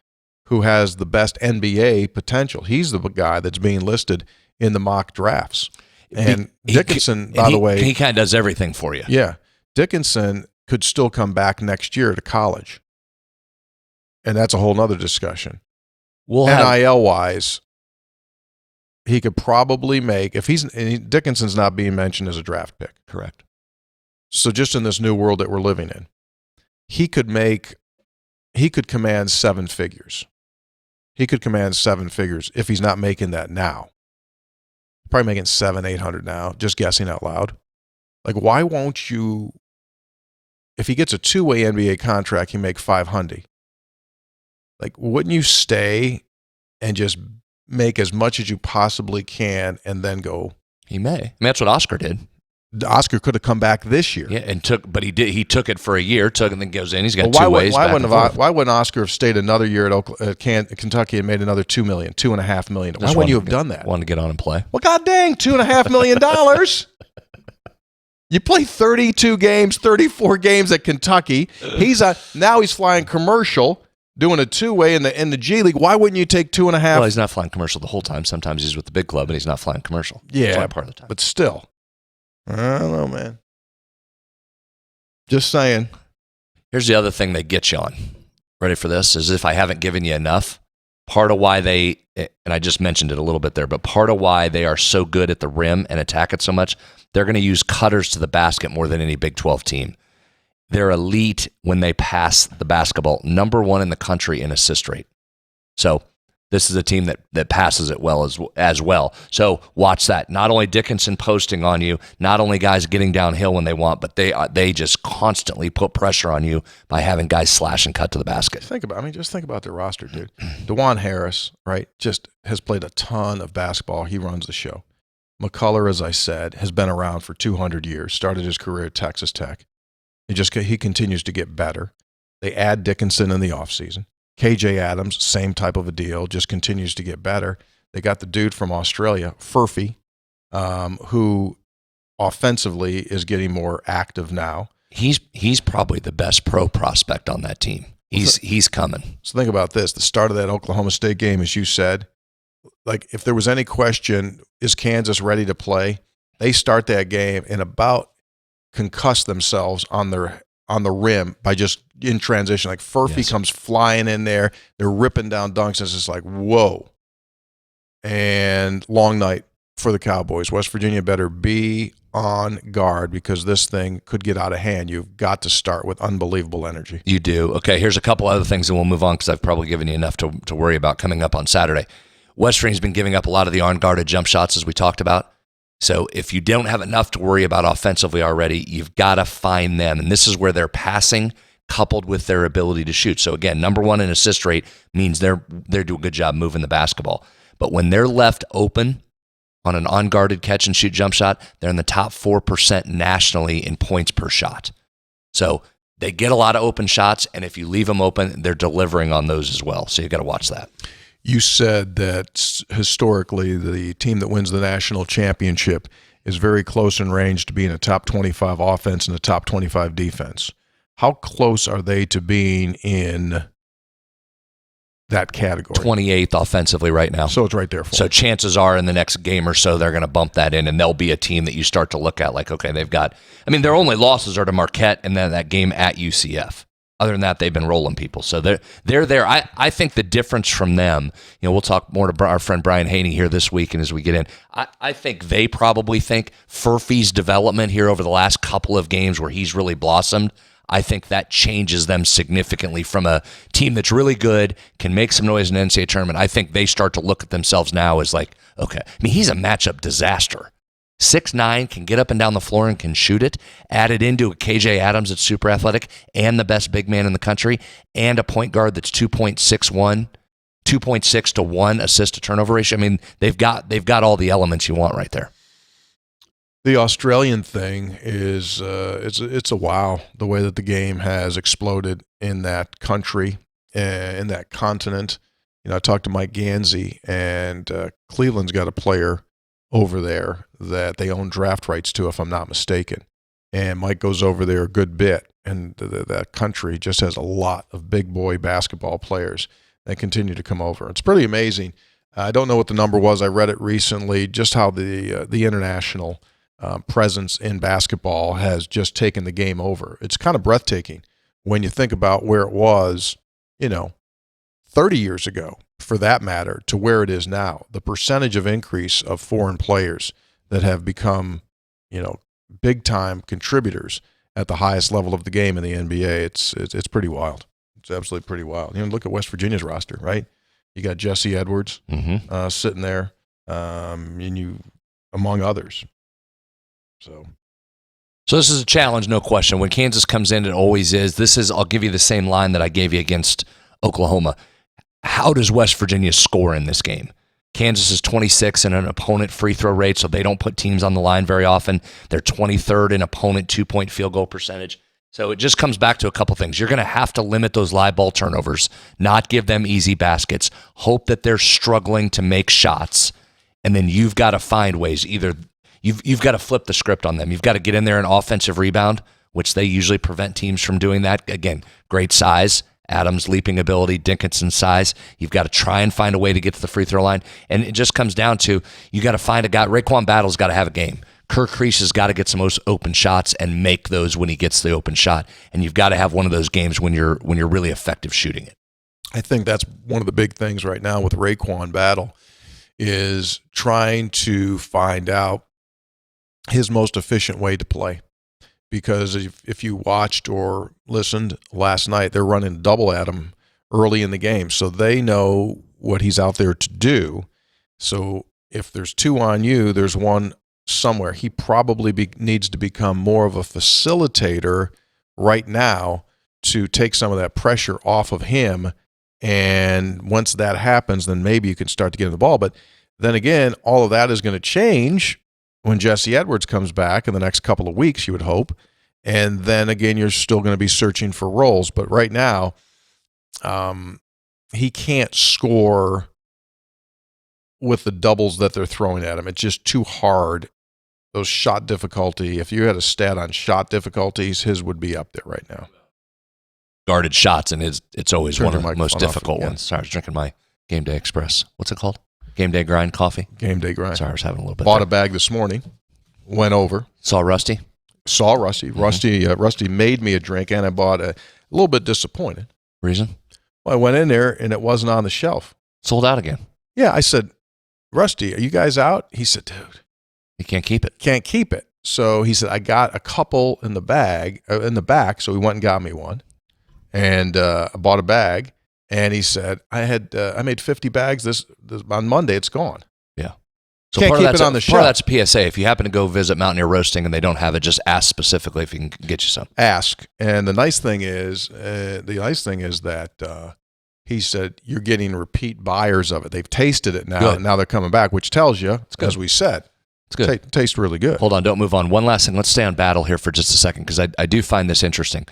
who has the best NBA potential. He's the guy that's being listed in the mock drafts. And Dickinson, by the way,
he kind of does everything for you.
Yeah. Dickinson could still come back next year to college. And that's a whole nother discussion. NIL-wise, he could probably make, if Dickinson's not being mentioned as a draft pick.
Correct.
So just in this new world that we're living in, he could command seven figures. He could command seven figures if he's not making that now. Probably making 700-800 now, just guessing out loud. Like, why won't you, if he gets a two-way NBA contract, he make 500. Like, wouldn't you stay and just make as much as you possibly can and then go?
He may. I mean, that's what Oscar did.
Oscar could have come back this year.
Yeah, but he took it for a year, and then goes in. He's got 2 ways.
Why wouldn't Oscar have stayed another year at Kentucky and made another $2 million, $2.5 million? Why wouldn't you have done that?
Wanted to get on and play.
Well, god dang, $2.5 million. You play 32 games, 34 games at Kentucky. Now he's flying commercial, doing a two-way in the G League. Why wouldn't you take 2.5?
Well, he's not flying commercial the whole time. Sometimes he's with the big club, and he's not flying commercial.
Yeah,
part of the time.
But still. I don't know, man. Just saying.
Here's the other thing they get you on. Ready for this? Is if I haven't given you enough, part of why and I just mentioned it a little bit there, but part of why they are so good at the rim and attack it so much, they're going to use cutters to the basket more than any Big 12 team. They're elite when they pass the basketball. Number 1 in the country in assist rate. So this is a team that passes it well as well. So watch that. Not only Dickinson posting on you, not only guys getting downhill when they want, but they just constantly put pressure on you by having guys slash and cut to the basket.
Just think about their roster, dude. DeJuan Harris, right, just has played a ton of basketball. He runs the show. McCullough, as I said, has been around for 200 years, started his career at Texas Tech. He continues to get better. They add Dickinson in the offseason. KJ Adams, same type of a deal, just continues to get better. They got the dude from Australia, Furphy, who offensively is getting more active now.
He's probably the best pro prospect on that team. He's coming.
So think about this. The start of that Oklahoma State game, as you said, like if there was any question, is Kansas ready to play? They start that game and about concuss themselves on the rim by just in transition. Like Furphy comes flying in there. They're ripping down dunks. It's just like, whoa. And long night for the Cowboys. West Virginia better be on guard because this thing could get out of hand. You've got to start with unbelievable energy.
You do. Okay, here's a couple other things and we'll move on because I've probably given you enough to worry about coming up on Saturday. West Virginia's been giving up a lot of the unguarded jump shots as we talked about. So if you don't have enough to worry about offensively already, you've got to find them. And this is where they're passing coupled with their ability to shoot. So again, number 1 in assist rate means they're doing a good job moving the basketball. But when they're left open on an unguarded catch and shoot jump shot, they're in the top 4% nationally in points per shot. So they get a lot of open shots, and if you leave them open, they're delivering on those as well. So you've got to watch that.
You said that historically the team that wins the national championship is very close in range to being a top 25 offense and a top 25 defense. How close are they to being in that category?
28th offensively right now.
So it's right there for
So
them.
chances are in the next game or so, they're going to bump that in, and they'll be a team that you start to look at like, okay, they've got – I mean, their only losses are to Marquette and then that game at UCF. Other than that, they've been rolling people. So they're there. I think the difference from them, we'll talk more to our friend Brian Haney here this week and as we get in, I think they probably think Furphy's development here over the last couple of games where he's really blossomed, I think that changes them significantly from a team that's really good, can make some noise in the NCAA tournament. I think they start to look at themselves now as like, okay, I mean, he's a matchup disaster. 6'9", can get up and down the floor and can shoot it. Added into a KJ Adams that's super athletic and the best big man in the country, and a point guard that's 2.6 to 1 assist to turnover ratio. I mean, they've got all the elements you want right there.
The Australian thing is it's a wow, the way that the game has exploded in that country, in that continent. You know, I talked to Mike Gansey, and Cleveland's got a player over there that they own draft rights to, if I'm not mistaken. And Mike goes over there a good bit, and that country just has a lot of big boy basketball players that continue to come over. It's pretty amazing. I don't know what the number was. I read it recently, just how the international presence in basketball has just taken the game over. It's kind of breathtaking when you think about where it was, 30 years ago, for that matter, to where it is now. The percentage of increase of foreign players that have become, big-time contributors at the highest level of the game in the NBA, it's pretty wild. It's absolutely pretty wild. Look at West Virginia's roster, right? You got Jesse Edwards sitting there, and you, among others. So
this is a challenge, no question. When Kansas comes in, it always is. I'll give you the same line that I gave you against Oklahoma. How does West Virginia score in this game? Kansas is 26 in an opponent free throw rate, so they don't put teams on the line very often. They're 23rd in opponent 2-point field goal percentage. So it just comes back to a couple things. You're going to have to limit those live ball turnovers, not give them easy baskets, hope that they're struggling to make shots, and then you've got to find ways. Either you've got to flip the script on them. You've got to get in there and offensive rebound, which they usually prevent teams from doing that. Again, great size. Adams' leaping ability, Dickinson's size. You've got to try and find a way to get to the free throw line. And it just comes down to you got to find a guy. Raekwon Battle's got to have a game. Kirk Crease has got to get some most open shots and make those when he gets the open shot. And you've got to have one of those games when you're really effective shooting it.
I think that's one of the big things right now with Raekwon Battle is trying to find out his most efficient way to play. Because if you watched or listened last night, they're running double at him early in the game. So they know what he's out there to do. So if there's two on you, there's one somewhere. He probably needs to become more of a facilitator right now to take some of that pressure off of him. And once that happens, then maybe you can start to get in the ball. But then again, all of that is going to change when Jesse Edwards comes back in the next couple of weeks, you would hope. And then again, you're still going to be searching for roles. But right now, he can't score with the doubles that they're throwing at him. It's just too hard. Those shot difficulty, if you had a stat on shot difficulties, his would be up there right now.
Guarded shots, and it's always one of the most difficult
off,
ones. Sorry, I was drinking my Game Day Express. What's it called? Game Day Grind coffee?
Game Day Grind.
Sorry, I was having a little bit.
Bought a bag this morning. Went over.
Saw Rusty?
Saw Rusty. Mm-hmm. Rusty made me a drink, and I bought a little bit disappointed.
Reason?
Well, I went in there, and it wasn't on the shelf.
Sold out again.
Yeah, I said, Rusty, are you guys out? He said, dude.
You can't keep it.
Can't keep it. So he said, I got a couple in the bag, in the back, so he went and got me one. And I bought a bag. And he said, I made 50 bags this on Monday. It's gone.
Yeah. So
can't
part
keep
of that's
it on the shelf.
Part of that's PSA. If you happen to go visit Mountaineer Roasting and they don't have it, just ask specifically if you can get you some.
Ask. And the nice thing is that he said you're getting repeat buyers of it. They've tasted it now,
good.
And now they're coming back, which tells you, as we said,
it's good.
Tastes really good.
Hold on, don't move on. One last thing. Let's stay on Battle here for just a second because I do find this interesting.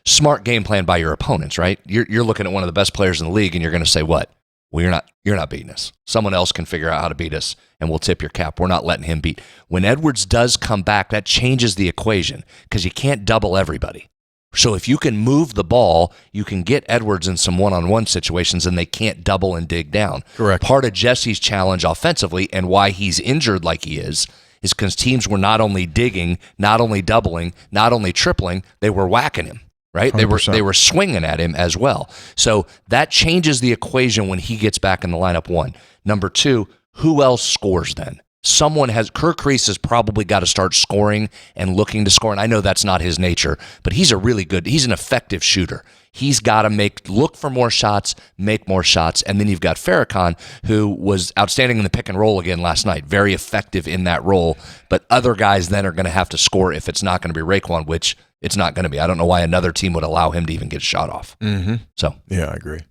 Smart game plan by your opponents, right? You're looking at one of the best players in the league, and you're going to say, "What? Well, you're not beating us. Someone else can figure out how to beat us, and we'll tip your cap. We're not letting him beat." When Edwards does come back, that changes the equation because you can't double everybody. So if you can move the ball, you can get Edwards in some one-on-one situations, and they can't double and dig down.
Correct.
Part of Jesse's challenge offensively and why he's injured like he is because teams were not only digging, not only doubling, not only tripling, they were whacking him. Right?
100%.
They were swinging at him as well. So that changes the equation when he gets back in the lineup, one. Number two, who else scores then? Kirk Reese has probably got to start scoring and looking to score. And I know that's not his nature, but he's an effective shooter. He's got to look for more shots, make more shots. And then you've got Farrakhan, who was outstanding in the pick and roll again last night, very effective in that role. But other guys then are going to have to score if it's not going to be Raekwon, which it's not going to be. I don't know why another team would allow him to even get a shot off.
Mm-hmm.
So
yeah, I agree.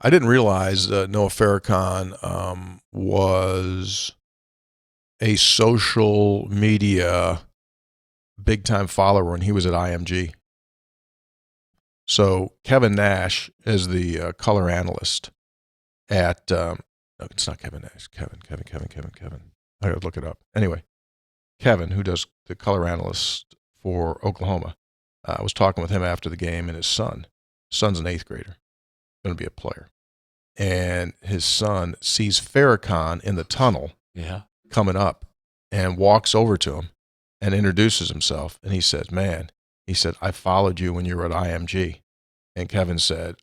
I didn't realize Noah Farrakhan was a social media big-time follower when he was at IMG. So Kevin Nash is the color analyst at no, it's not Kevin Nash. Kevin. I gotta look it up. Anyway, Kevin, who does the color analyst for Oklahoma, I was talking with him after the game, and his son's an 8th grader, going to be a player, and his son sees Farrakhan in the tunnel, coming up, and walks over to him and introduces himself, and he says, "Man," he said, "I followed you when you were at IMG," and Kevin said,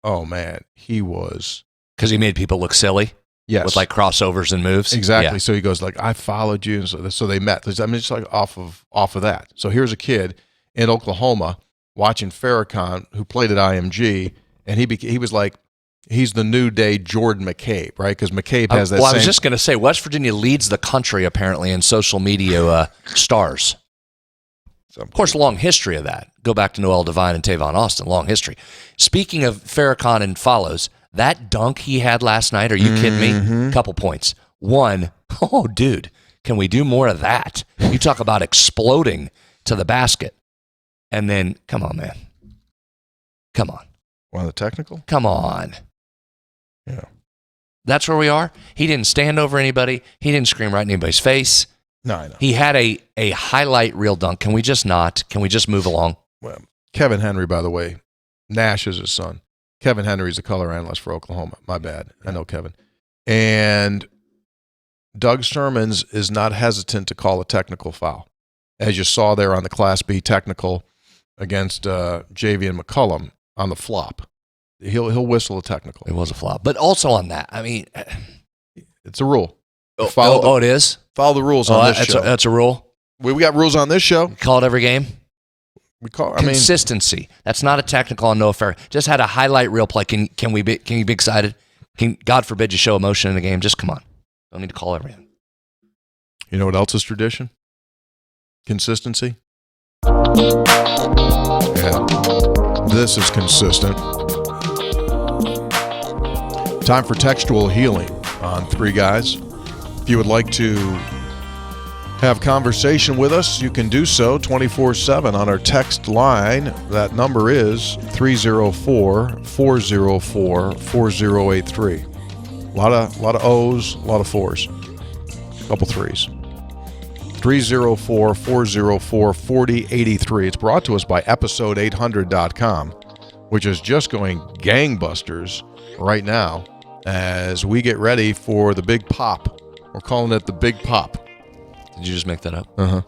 "Oh man, he was."
Because he made people look silly?
Yes.
With like crossovers and moves?
Exactly.
Yeah.
So he goes like, "I followed you." And so they met. I mean, it's like off of that. So here's a kid in Oklahoma watching Farrakhan, who played at IMG, and he was like, he's the new day Jordan McCabe, right? Because McCabe has that
I was just going to say, West Virginia leads the country apparently in social media stars. Of course, long history of that. Go back to Noel Devine and Tavon Austin, long history. Speaking of Farrakhan and follows, that dunk he had last night, are you kidding me? Couple points. One, oh, dude, can we do more of that? You talk about exploding to the basket. And then, come on, man. Come on.
One of the technical?
Come on.
Yeah.
That's where we are. He didn't stand over anybody. He didn't scream right in anybody's face.
No, I know.
He had a highlight reel dunk. Can we just not? Can we just move along?
Well, Kevin Henry, by the way, Nash is his son. Kevin Henry's a color analyst for Oklahoma. My bad. I know Kevin. And Doug Shermans is not hesitant to call a technical foul. As you saw there on the Class B technical against Javian McCullum on the flop. He'll whistle a technical.
It was a flop. But also on that, I mean,
it's a rule.
It is?
Follow the rules on this show.
That's a rule?
We got rules on this show.
Call it every game?
Consistency.
That's not a technical on Noah Farrakhan. Just had a highlight reel play. Can you be excited? God forbid you show emotion in the game. Just come on. Don't need to call everything.
You know what else is tradition? Consistency. Yeah. This is consistent. Time for textual healing on Three Guys. If you would like to have conversation with us, you can do so 24/7 on our text line. That number is 304-404-4083. A lot of O's, a lot of fours, a couple threes. 304-404-4083. It's brought to us by episode800.com, which is just going gangbusters right now as we get ready for the Big Pop. We're calling it the Big Pop.
Did you just make that up?
Uh-huh.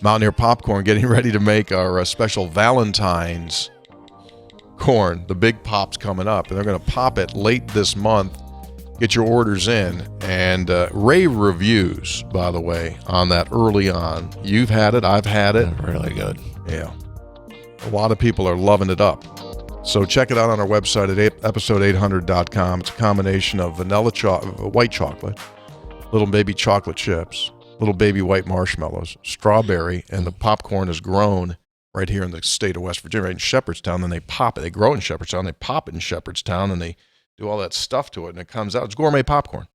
Mountaineer Popcorn getting ready to make our special Valentine's corn. The Big Pop's coming up, and they're going to pop it late this month. Get your orders in, and rave reviews, by the way, on that early on. You've had it. I've had it.
Really good.
Yeah. A lot of people are loving it up. So check it out on our website at episode800.com. It's a combination of white chocolate, little baby chocolate chips, little baby white marshmallows, strawberry, and the popcorn is grown right here in the state of West Virginia, right in Shepherdstown. Then they pop it. They grow in Shepherdstown. They pop it in Shepherdstown, and they do all that stuff to it, and it comes out. It's gourmet popcorn.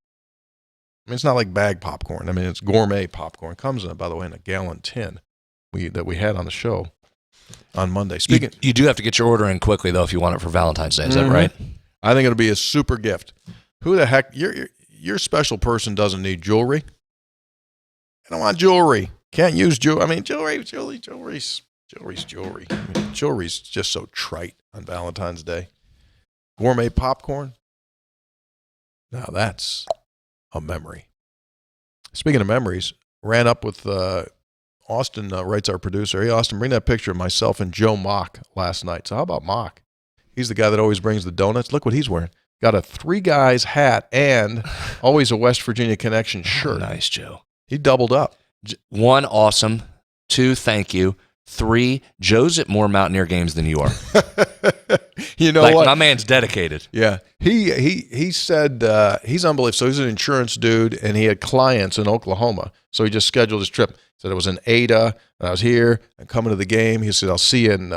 I mean, it's not like bag popcorn. I mean, it's gourmet popcorn. It comes in, by the way, in a gallon tin that we had on the show on Monday.
You do have to get your order in quickly, though, if you want it for Valentine's Day. Is that right?
I think it'll be a super gift. Who the heck, your special person doesn't need jewelry. I don't want jewelry. Can't use jewelry. I mean, jewelry's jewelry. I mean, jewelry's just so trite on Valentine's Day. Gourmet popcorn. Now that's a memory. Speaking of memories, ran up with Austin, writes our producer. Hey, Austin, bring that picture of myself and Joe Mock last night. So how about Mock? He's the guy that always brings the donuts. Look what he's wearing. Got a Three Guys hat and always a West Virginia Connection shirt.
Oh, nice, Joe.
He doubled up.
1, awesome. 2, thank you. 3, Joe's at more Mountaineer games than you are.
You know
like,
what?
my man's dedicated.
Yeah. He said he's unbelievable. So he's an insurance dude, and he had clients in Oklahoma. So he just scheduled his trip. Said it was in Ada, and I was here, and coming to the game. He said, I'll see you in,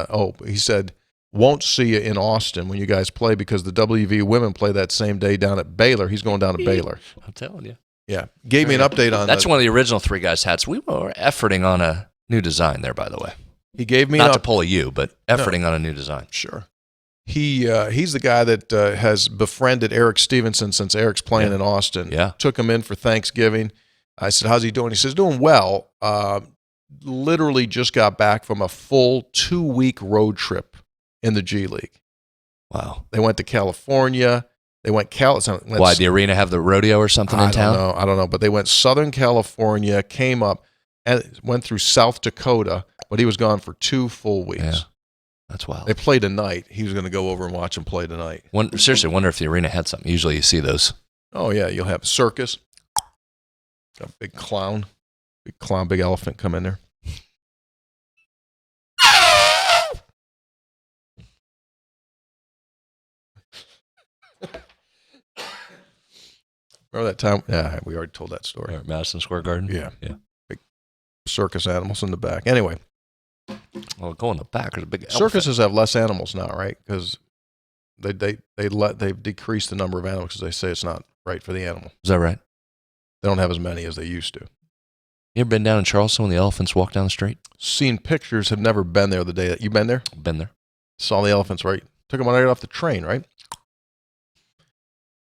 he said, won't see you in Austin when you guys play because the WV women play that same day down at Baylor. He's going down to Baylor.
I'm telling you.
Yeah. Gave me an update on
That's one of the original 3 guys' hats. We were efforting on a new design there, by the way.
He gave me
Not to pull a you, but efforting on a new design.
Sure. He's the guy that has befriended Eric Stevenson since Eric's playing in Austin.
Yeah.
Took him in for Thanksgiving. I said, how's he doing? He says, doing well. Literally just got back from a full 2-week road trip in the G League.
Wow.
They went to California. They went
Why, the arena have the rodeo or something in town?
I don't know. But they went Southern California, came up, and went through South Dakota, but he was gone for 2 full weeks.
Yeah. That's wild.
They played tonight. He was going to go over and watch them play tonight.
Seriously, wonder if the arena had something. Usually you see those.
Oh, yeah. You'll have a circus. Got a big clown, big elephant come in there. Remember that time? Yeah, we already told that story.
Or Madison Square Garden?
Yeah.
Yeah.
Big circus animals in the back. Anyway.
Well, go in the back. There's a big
Circuses have less animals now, right? Because they've decreased the number of animals because they say it's not right for the animal.
Is that right?
They don't have as many as they used to.
You ever been down in Charleston when the elephants walk down the street?
Seen pictures, have never been there the day that you been there?
Been there.
Saw the elephants, right? Took them right off the train, right?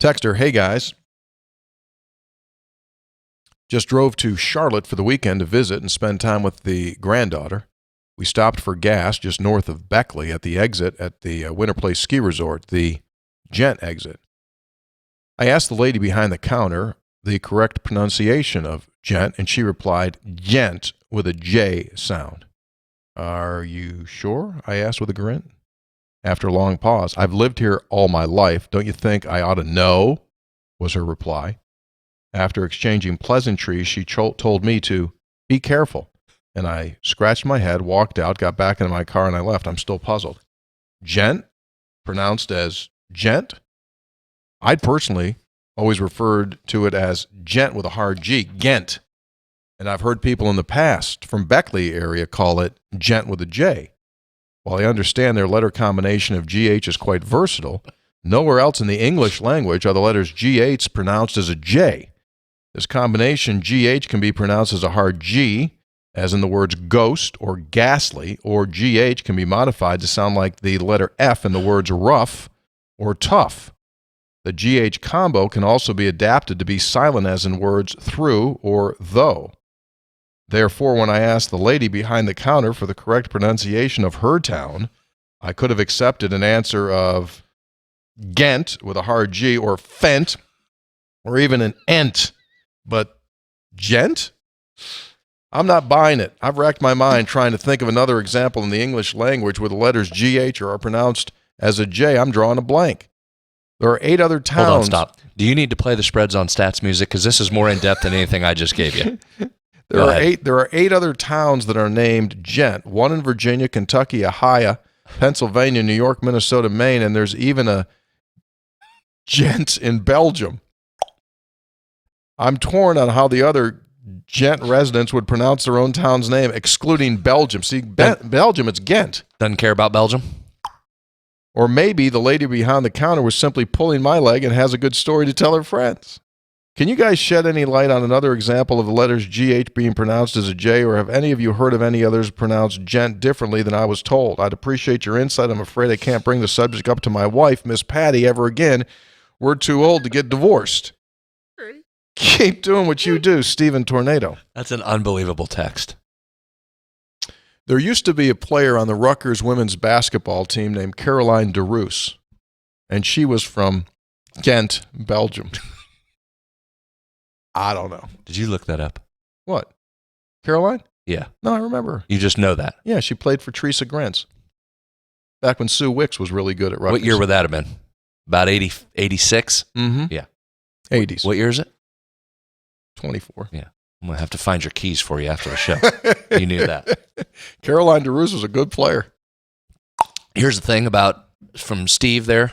Texter, hey guys. Just drove to Charlotte for the weekend to visit and spend time with the granddaughter. We stopped for gas just north of Beckley at the exit at the Winter Place Ski Resort, the Gent exit. I asked the lady behind the counter the correct pronunciation of Gent, and she replied, Gent, with a J sound. Are you sure? I asked with a grin. After a long pause, I've lived here all my life. Don't you think I ought to know? Was her reply. After exchanging pleasantries, she told me to be careful. And I scratched my head, walked out, got back into my car, and I left. I'm still puzzled. Gent, pronounced as gent? I'd personally always referred to it as gent with a hard G, Gent. And I've heard people in the past from Beckley area call it gent with a J. While I understand their letter combination of GH is quite versatile, nowhere else in the English language are the letters GH pronounced as a J. This combination, GH, can be pronounced as a hard G, as in the words ghost or ghastly, or GH can be modified to sound like the letter F in the words rough or tough. The GH combo can also be adapted to be silent as in words through or though. Therefore, when I asked the lady behind the counter for the correct pronunciation of her town, I could have accepted an answer of Gent with a hard G, or Fent, or even an Ent. But Gent? I'm not buying it. I've racked my mind trying to think of another example in the English language where the letters GH are pronounced as a J. I'm drawing a blank. There are 8 other towns.
Hold on, stop. Do you need to play the spreads on stats music? Because this is more in-depth than anything I just gave you.
There are 8 other towns that are named Gent. 1 in Virginia, Kentucky, Ohio, Pennsylvania, New York, Minnesota, Maine, and there's even a Gent in Belgium. I'm torn on how the other Gent residents would pronounce their own town's name, excluding Belgium. See, Belgium, it's Ghent.
Doesn't care about Belgium?
Or maybe the lady behind the counter was simply pulling my leg and has a good story to tell her friends. Can you guys shed any light on another example of the letters GH being pronounced as a J, or have any of you heard of any others pronounced Gent differently than I was told? I'd appreciate your insight. I'm afraid I can't bring the subject up to my wife, Miss Patty, ever again. We're too old to get divorced. Keep doing what you do, Stephen Tornado.
That's an unbelievable text.
There used to be a player on the Rutgers women's basketball team named Caroline DeRoos, and she was from Ghent, Belgium. I don't know.
Did you look that up?
What? Caroline?
Yeah.
No, I remember her.
You just know that.
Yeah, she played for Teresa Grants back when Sue Wicks was really good at Rutgers.
What year would that have been? About 86?
Mm-hmm.
Yeah.
80s.
What year is it?
24.
Yeah. I'm going to have to find your keys for you after the show. You knew that.
Caroline DeRose was a good player.
Here's the thing from Steve there.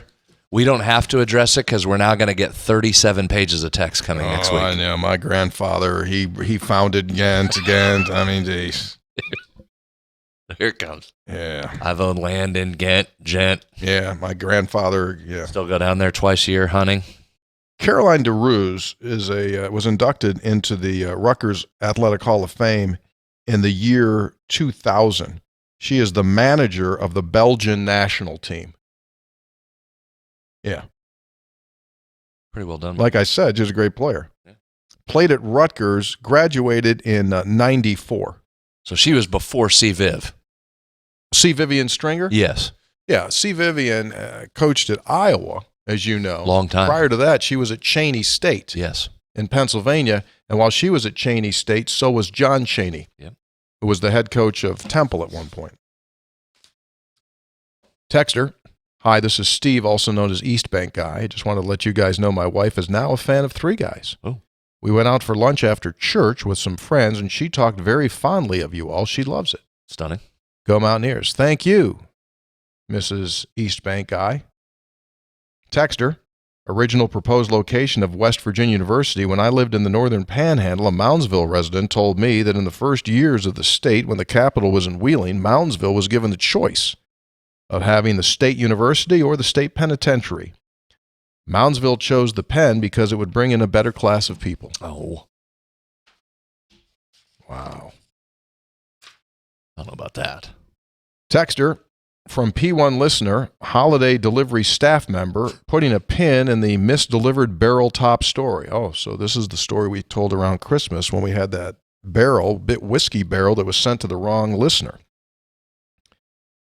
We don't have to address it because we're now going to get 37 pages of text coming next week.
I know. My grandfather, he founded Ghent. I mean, geez.
Here it comes.
Yeah.
I've owned land in Ghent, Gent.
Yeah, my grandfather, yeah.
Still go down there twice a year hunting.
Caroline DeRose was inducted into the Rutgers Athletic Hall of Fame in the year 2000. She is the manager of the Belgian national team. Yeah.
Pretty well done.
Like I said, she's a great player.
Yeah.
Played at Rutgers, graduated in 94.
So she was before C. Viv.
C. Vivian Stringer?
Yes.
Yeah, C. Vivian coached at Iowa, as you know.
Long time.
Prior to that, she was at Cheney State.
Yes.
In Pennsylvania. And while she was at Cheney State, so was John Cheney, who was the head coach of Temple at one point. Texter. Hi, this is Steve, also known as East Bank Guy. I just want to let you guys know my wife is now a fan of Three Guys.
Oh.
We went out for lunch after church with some friends, and she talked very fondly of you all. She loves it.
Stunning.
Go Mountaineers. Thank you, Mrs. East Bank Guy. Texter. Original proposed location of West Virginia University. When I lived in the northern panhandle, a Moundsville resident told me that in the first years of the state, when the capital was in Wheeling, Moundsville was given the choice of having the state university or the state penitentiary. Moundsville chose the Penn because it would bring in a better class of people.
Oh.
Wow.
I don't know about that.
Texter from P1 listener, holiday delivery staff member, putting a pin in the misdelivered barrel top story. Oh, so this is the story we told around Christmas when we had that whiskey barrel that was sent to the wrong listener.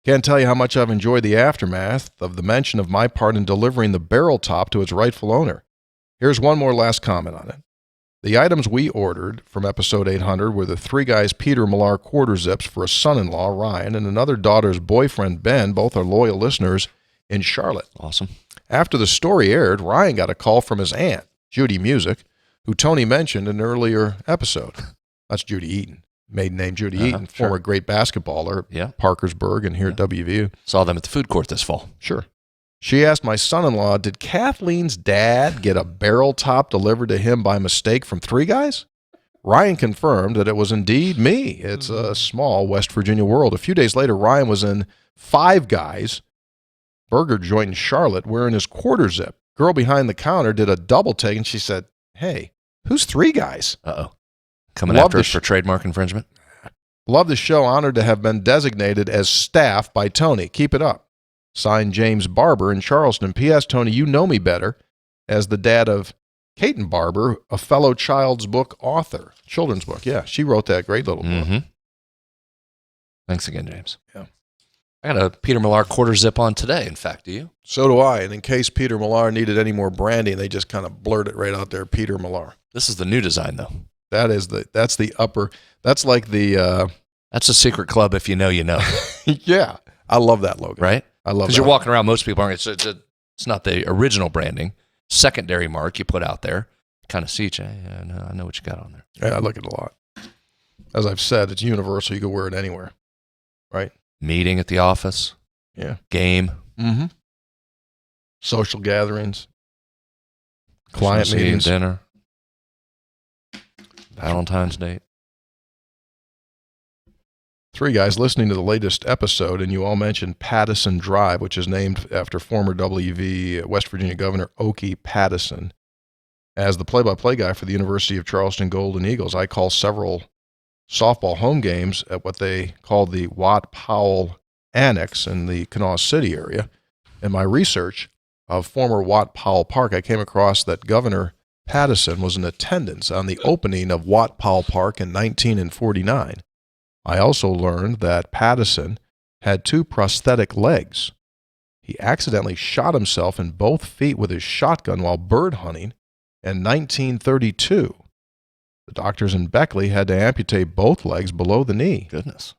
Can't tell you how much I've enjoyed the aftermath of the mention of my part in delivering the barrel top to its rightful owner. Here's one more last comment on it. The items we ordered from episode 800 were the Three Guys Peter Millar quarter zips for a son-in-law, Ryan, and another daughter's boyfriend, Ben. Both are loyal listeners in Charlotte.
Awesome.
After the story aired, Ryan got a call from his aunt, Judy Music, who Tony mentioned in an earlier episode. That's Judy Eaton. Maiden name Judy Eaton,
sure.
former great basketballer at Parkersburg and here at WVU.
Saw them at the food court this fall.
Sure. She asked my son-in-law, did Kathleen's dad get a barrel top delivered to him by mistake from Three Guys? Ryan confirmed that it was indeed me. It's a small West Virginia world. A few days later, Ryan was in Five Guys burger joint in Charlotte wearing his quarter zip. Girl behind the counter did a double take, and she said, hey, who's Three Guys?
Uh-oh. Coming
Love
after
the
us for trademark infringement?
Love the show. Honored to have been designated as staff by Tony. Keep it up. Signed, James Barber in Charleston. P.S. Tony, you know me better as the dad of Caton Barber, a fellow children's book author. Children's book, yeah. She wrote that great little book.
Thanks again, James.
Yeah.
I got a Peter Millar quarter zip on today, in fact. Do you?
So do I. And in case Peter Millar needed any more branding, they just kind of blurred it right out there, Peter Millar.
This is the new design, though.
That's the upper, that's like the...
That's a secret club if you know, you know.
Yeah. I love that logo.
Right?
I love that.
Because you're walking around, most people aren't. It's not the original branding. Secondary mark you put out there. Kind of see it. Yeah, I know what you got on there.
Yeah, I look at it a lot. As I've said, it's universal. You can wear it anywhere. Right?
Meeting at the office.
Yeah.
Game.
Mm-hmm. Social gatherings. Client
Christmas Eve
meetings.
Dinner. Valentine's Day.
Three Guys listening to the latest episode, and you all mentioned Pattison Drive, which is named after former WV West Virginia Governor Okie Pattison. As the play-by-play guy for the University of Charleston Golden Eagles, I call several softball home games at what they call the Watt Powell Annex in the Kanawha City area. In my research of former Watt Powell Park, I came across that Governor Pattison was in attendance on the opening of Watt Powell Park in 1949. I also learned that Pattison had 2 prosthetic legs. He accidentally shot himself in both feet with his shotgun while bird hunting in 1932. The doctors in Beckley had to amputate both legs below the knee.
Goodness.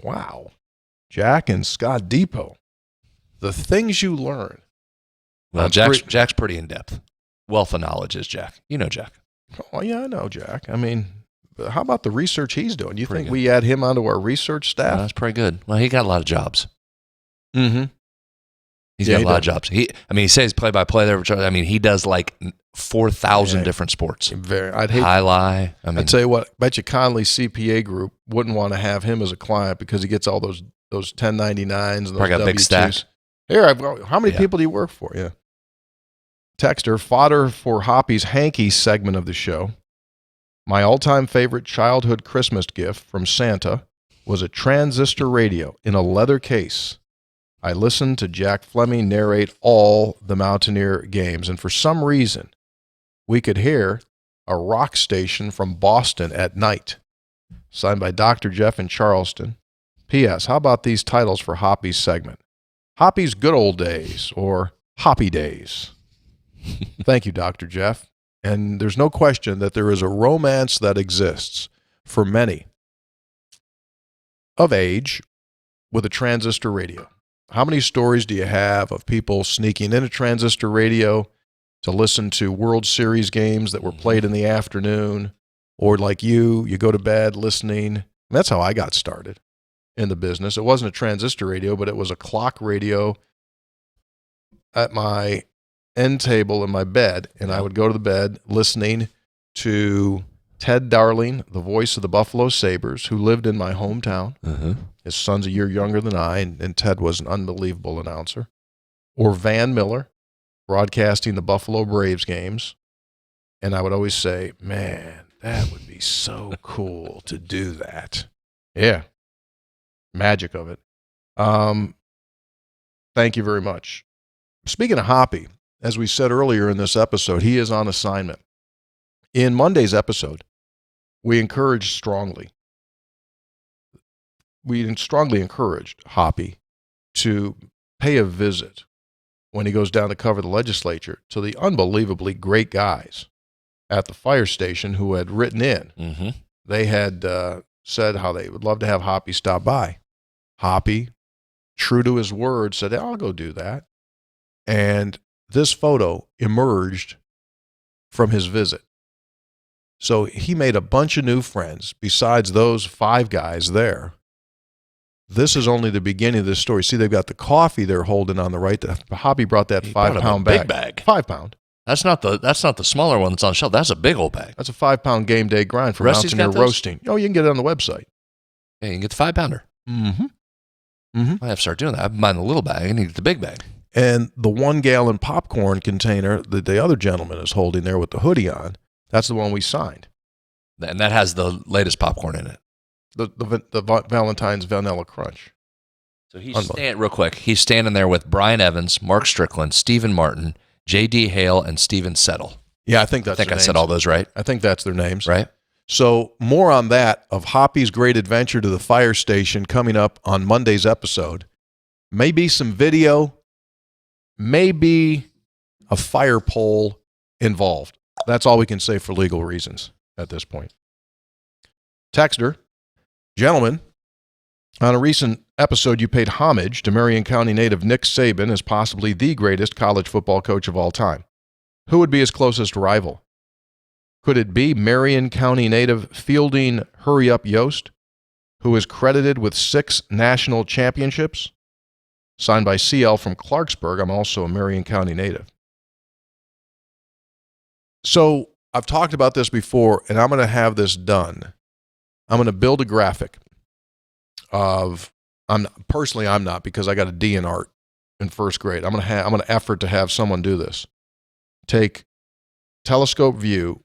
Wow. Jack and Scott Depot. The things you learn.
Well, Jack's pretty in-depth. Wealth of knowledge is Jack. You know Jack.
Oh, yeah, I know Jack. I mean, how about the research he's doing? You
Pretty
think
good.
we add him onto our research staff?
That's pretty good. Well, he got a lot of jobs.
Mm-hmm.
He's
Yeah,
got
he
a lot of
does.
jobs. He says play-by-play there. I mean, he does like 4,000 different sports.
I'd hate.
Highlight.
I'd tell you what. Bet you Conley CPA Group wouldn't want to have him as a client because he gets all those 1099s and those
Probably got a big stack.
W-2s. Here, how many people do you work for? Yeah. Texter, fodder for Hoppy's hanky segment of the show. My all-time favorite childhood Christmas gift from Santa was a transistor radio in a leather case. I listened to Jack Fleming narrate all the Mountaineer games, and for some reason, we could hear a rock station from Boston at night. Signed by Dr. Jeff in Charleston. P.S. How about these titles for Hoppy's segment? Hoppy's Good Old Days or Hoppy Days. Thank you, Dr. Jeff. And there's no question that there is a romance that exists for many of age with a transistor radio. How many stories do you have of people sneaking in a transistor radio to listen to World Series games that were played in the afternoon? Or like you go to bed listening. That's how I got started in the business. It wasn't a transistor radio, but it was a clock radio at my end table in my bed, and I would go to the bed listening to Ted Darling, the voice of the Buffalo Sabres, who lived in my hometown. His son's a year younger than I, and Ted was an unbelievable announcer. Or Van Miller, broadcasting the Buffalo Braves games. And I would always say, man, that would be so cool to do that. Yeah. Magic of it. Thank you very much. Speaking of Hoppy, as we said earlier in this episode, he is on assignment. In Monday's episode, we strongly encouraged Hoppy to pay a visit when he goes down to cover the legislature to the unbelievably great guys at the fire station who had written in.
Mm-hmm.
They had said how they would love to have Hoppy stop by. Hoppy, true to his word, said, I'll go do that. And this photo emerged from his visit. So he made a bunch of new friends besides those 5 guys there. This is only the beginning of this story. See, they've got the coffee they're holding on the right. Hoppy brought that 5-pound bag.
Big bag.
5 pound.
That's not the smaller one that's on the shelf. That's a big old bag.
That's a 5-pound game day grind for
Rusty's
Mountaineer
got those?
Roasting. Oh, you can get it on the website.
Yeah, you can get the 5-pounder.
Mm-hmm. Mm-hmm.
I have to start doing that. I've been buying the little bag. I need the big bag.
And the 1-gallon popcorn container that the other gentleman is holding there with the hoodie on, that's the one we signed.
And that has the latest popcorn in it.
The Valentine's Vanilla Crunch.
So real quick, he's standing there with Brian Evans, Mark Strickland, Stephen Martin, J.D. Hale, and Steven Settle.
Yeah, I think
I said all those right.
I think that's their names.
Right.
So more on that of Hoppy's great adventure to the fire station coming up on Monday's episode. Maybe some video, maybe a fire pole involved. That's all we can say for legal reasons at this point. Texter, gentlemen, on a recent episode, you paid homage to Marion County native Nick Saban as possibly the greatest college football coach of all time. Who would be his closest rival? Could it be Marion County native Fielding Hurry-Up Yost, who is credited with 6 national championships? Signed by CL from Clarksburg. I'm also a Marion County native. So I've talked about this before, and I'm going to have this done. I'm going to build a graphic of, I'm not because I got a D in art in first grade. I'm going to effort to have someone do this. Take telescope view.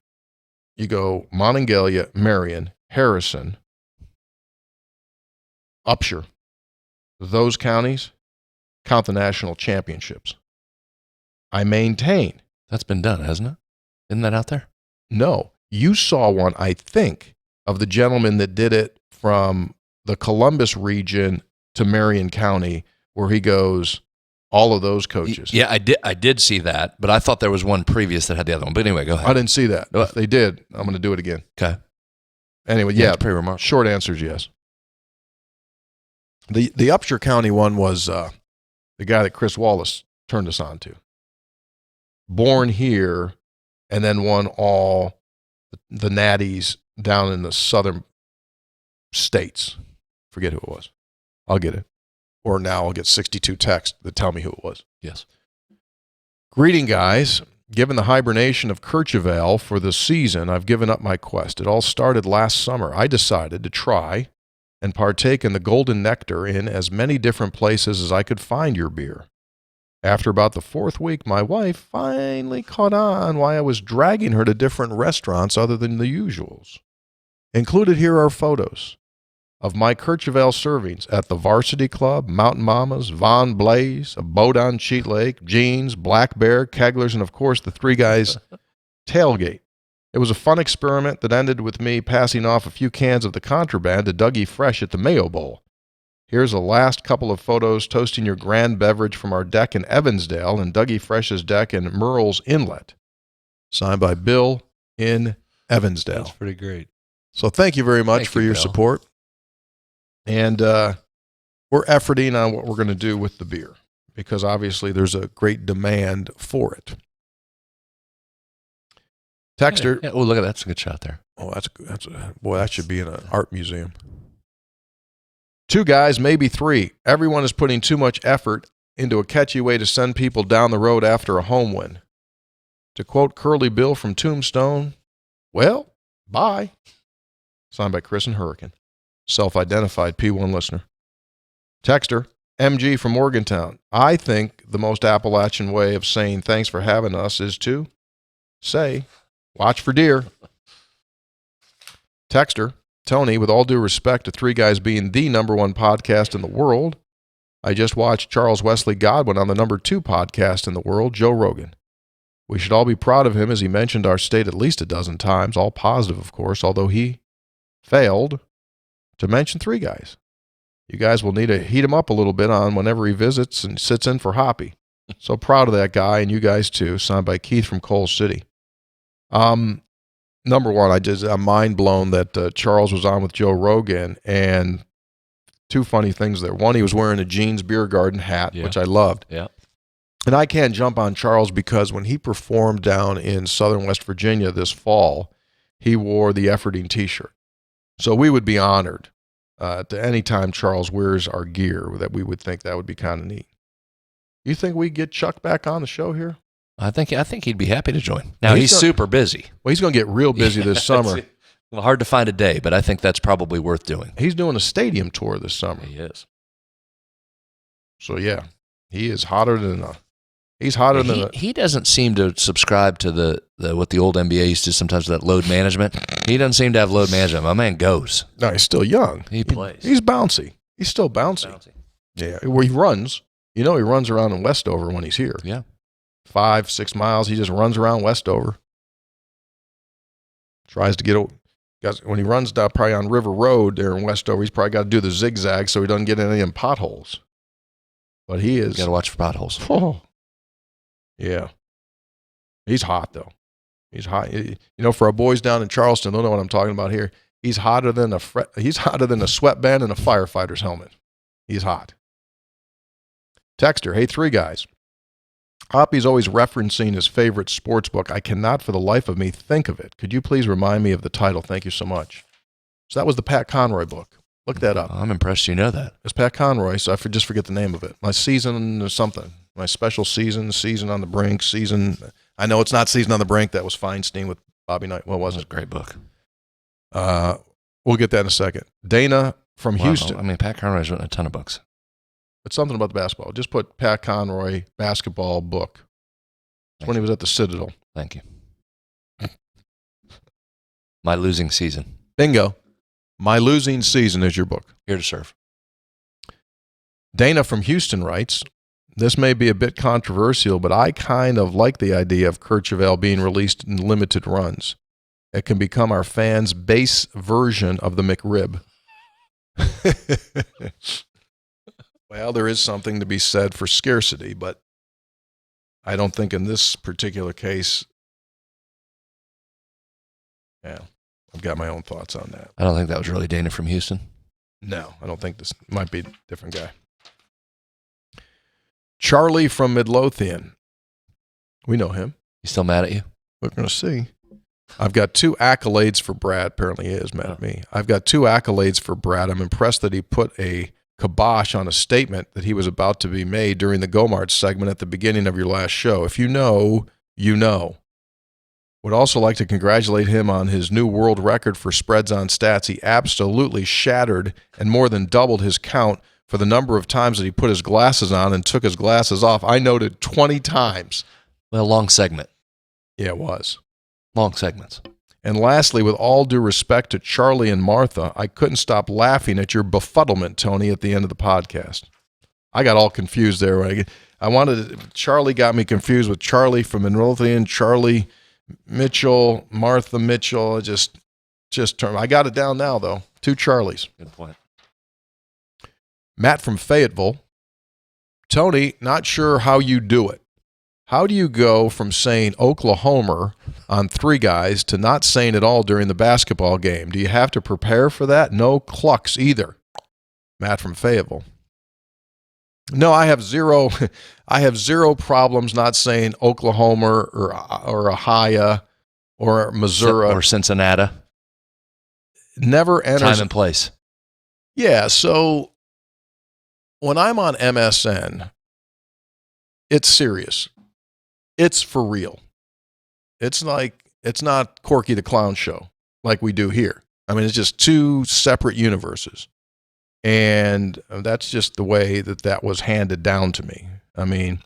You go Monongalia, Marion, Harrison, Upshur. Those counties count the national championships. I maintain.
That's been done, hasn't it? Isn't that out there?
No. You saw one, I think, of the gentleman that did it from the Columbus region to Marion County, where he goes, all of those coaches.
Yeah, I did see that, but I thought there was one previous that had the other one. But anyway, go ahead.
I didn't see that. If they did, I'm going to do it again.
Okay.
Anyway, yeah,
it's pretty remarkable.
Short answer is yes. The Upshur County one was the guy that Chris Wallace turned us on to. Born here, and then won all the natties down in the southern states. Forget who it was. I'll get it. Or now I'll get 62 texts that tell me who it was.
Yes.
Greeting, guys. Given the hibernation of Courchevel for the season, I've given up my quest. It all started last summer. I decided to try and partake in the golden nectar in as many different places as I could find your beer. After about the 4th week, my wife finally caught on why I was dragging her to different restaurants other than the usuals. Included here are photos of my Courchevel servings at the Varsity Club, Mountain Mamas, Von Blaze, a boat on Cheat Lake, Jeans, Black Bear, Keglers, and of course the Three Guys tailgate. It was a fun experiment that ended with me passing off a few cans of the contraband to Dougie Fresh at the Mayo Bowl. Here's a last couple of photos toasting your grand beverage from our deck in Evansdale and Dougie Fresh's deck in Merle's Inlet. Signed by Bill in Evansdale.
That's pretty great.
So thank you very much for your support. And we're efforting on what we're going to do with the beer because obviously there's a great demand for it. Texter.
Yeah. Oh, look at that. That's a good shot there.
Oh, boy, that should be in an art museum. 2 guys, maybe 3. Everyone is putting too much effort into a catchy way to send people down the road after a home win. To quote Curly Bill from Tombstone, well, bye. Signed by Chris and Hurricane. Self-identified P1 listener. Texter, MG from Morgantown. I think the most Appalachian way of saying thanks for having us is to say, watch for deer. Texter, Tony, with all due respect to Three Guys being the #1 podcast in the world, I just watched Charles Wesley Godwin on the #2 podcast in the world, Joe Rogan. We should all be proud of him as he mentioned our state at least a dozen times, all positive, of course, although he failed to mention Three Guys. You guys will need to heat him up a little bit on whenever he visits and sits in for Hoppy. So proud of that guy, and you guys too. Signed by Keith from Coal City. #1, I'm mind blown that Charles was on with Joe Rogan, and 2 funny things there. One, he was wearing a Jeans Beer Garden hat, which I loved.
Yeah.
And I can't jump on Charles because when he performed down in southern West Virginia this fall, he wore the Efforting t-shirt. So we would be honored to any time Charles wears our gear, that we would think that would be kind of neat. You think we get Chuck back on the show here?
I think he'd be happy to join. Now, he's super busy.
Well, he's going to get real busy this summer.
Well, hard to find a day, but I think that's probably worth doing.
He's doing a stadium tour this summer.
He is.
So, yeah, he is hotter than a...
He doesn't seem to subscribe to the what the old NBA used to sometimes, that load management. He doesn't seem to have load management. My man goes.
No, he's still young.
He plays.
He's bouncy. He's still bouncy. Yeah, where he runs. You know, he runs around in Westover when he's here.
Yeah.
5-6 miles. He just runs around Westover. Tries to get when he runs down probably on River Road there in Westover, he's probably got to do the zigzag so he doesn't get in any of them potholes. But he is.
Got to watch for potholes.
Oh. Yeah. He's hot, though. He's hot. You know, for our boys down in Charleston, they'll know what I'm talking about here. He's hotter than a sweatband and a firefighter's helmet. He's hot. Texter, hey, Three Guys. Hoppy's always referencing his favorite sports book. I cannot for the life of me think of it. Could you please remind me of the title? Thank you so much. So that was the Pat Conroy book. Look that up.
I'm impressed you know that.
It's Pat Conroy, so I just forget the name of it. My season or something. My special season on the brink, I know it's not Season on the Brink. That was Feinstein with Bobby Knight. What was it?
A great book.
We'll get that in a second. Dana from Houston.
I mean, Pat Conroy's written a ton of books.
It's something about the basketball. Just put Pat Conroy basketball book. It's when he was at the Citadel.
Thank you. My Losing Season.
Bingo. My Losing Season is your book.
Here to serve.
Dana from Houston writes, this may be a bit controversial, but I kind of like the idea of Courchevel being released in limited runs. It can become our fans' base version of the McRib. Well, there is something to be said for scarcity, but I don't think in this particular case, yeah, I've got my own thoughts on that.
I don't think that was really Dana from Houston.
No, I don't think this might be a different guy. Charlie from Midlothian. We know him.
He's still mad at you?
We're going to see. I've got 2 accolades for Brad. Apparently he is mad at me. I've got 2 accolades for Brad. I'm impressed that he put a kibosh on a statement that he was about to be made during the Gomart segment at the beginning of your last show. If you know, you know. Would also like to congratulate him on his new world record for spreads on stats. He absolutely shattered and more than doubled his count for the number of times that he put his glasses on and took his glasses off. I noted 20 times.
Well, long segment.
Yeah, it was.
Long segments.
And lastly, with all due respect to Charlie and Martha, I couldn't stop laughing at your befuddlement, Tony, at the end of the podcast. I got all confused there. Charlie got me confused with Charlie from Midlothian, Charlie Mitchell, Martha Mitchell. I got it down now, though. 2 Charlies.
Good point.
Matt from Fayetteville. Tony, not sure how you do it. How do you go from saying Oklahoma on 3 guys to not saying it all during the basketball game? Do you have to prepare for that? No clucks either. Matt from Fayetteville. No, I have zero problems not saying Oklahoma or Ohio or Missouri
or Cincinnati.
Never enters
Time and place.
Yeah, so when I'm on MSN, it's serious. It's for real. It's not Corky the Clown Show like we do here. I mean, it's just 2 separate universes. And that's just the way that was handed down to me. I mean,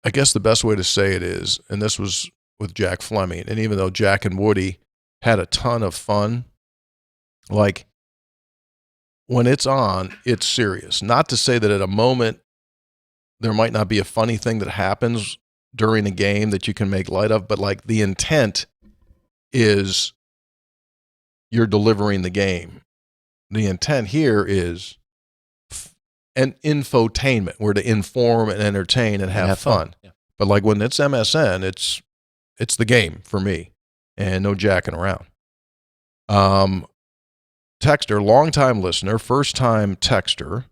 I guess the best way to say it is, and this was with Jack Fleming, and even though Jack and Woody had a ton of fun, like when it's on, it's serious. Not to say that at a moment there might not be a funny thing that happens during a game that you can make light of, but like the intent is you're delivering the game. The intent here is an infotainment. We're to inform and entertain and have fun. Yeah. But like when it's MSN, it's the game for me, and no jacking around. Texter, longtime listener, first-time texter.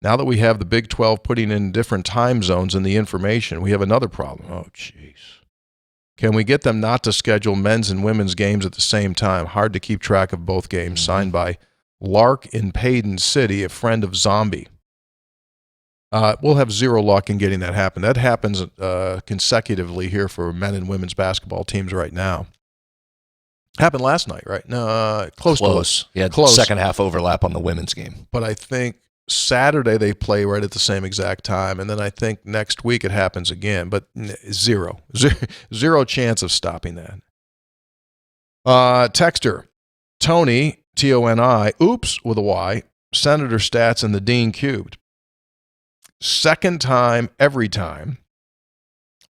Now that we have the Big 12 putting in different time zones in the information, we have another problem. Oh, jeez. Can we get them not to schedule men's and women's games at the same time? Hard to keep track of both games. Mm-hmm. Signed by Lark in Payden City, a friend of Zombie. We'll have zero luck in getting that happen. That happens consecutively here for men and women's basketball teams right now. Happened last night, right? No, close.
Yeah, close. Second half overlap on the women's game.
But I think Saturday they play right at the same exact time, and then I think next week it happens again, but zero chance of stopping that. Texter, Tony, Toni, oops, with a Y, Senator Stats and the Dean Cubed. Second time, every time,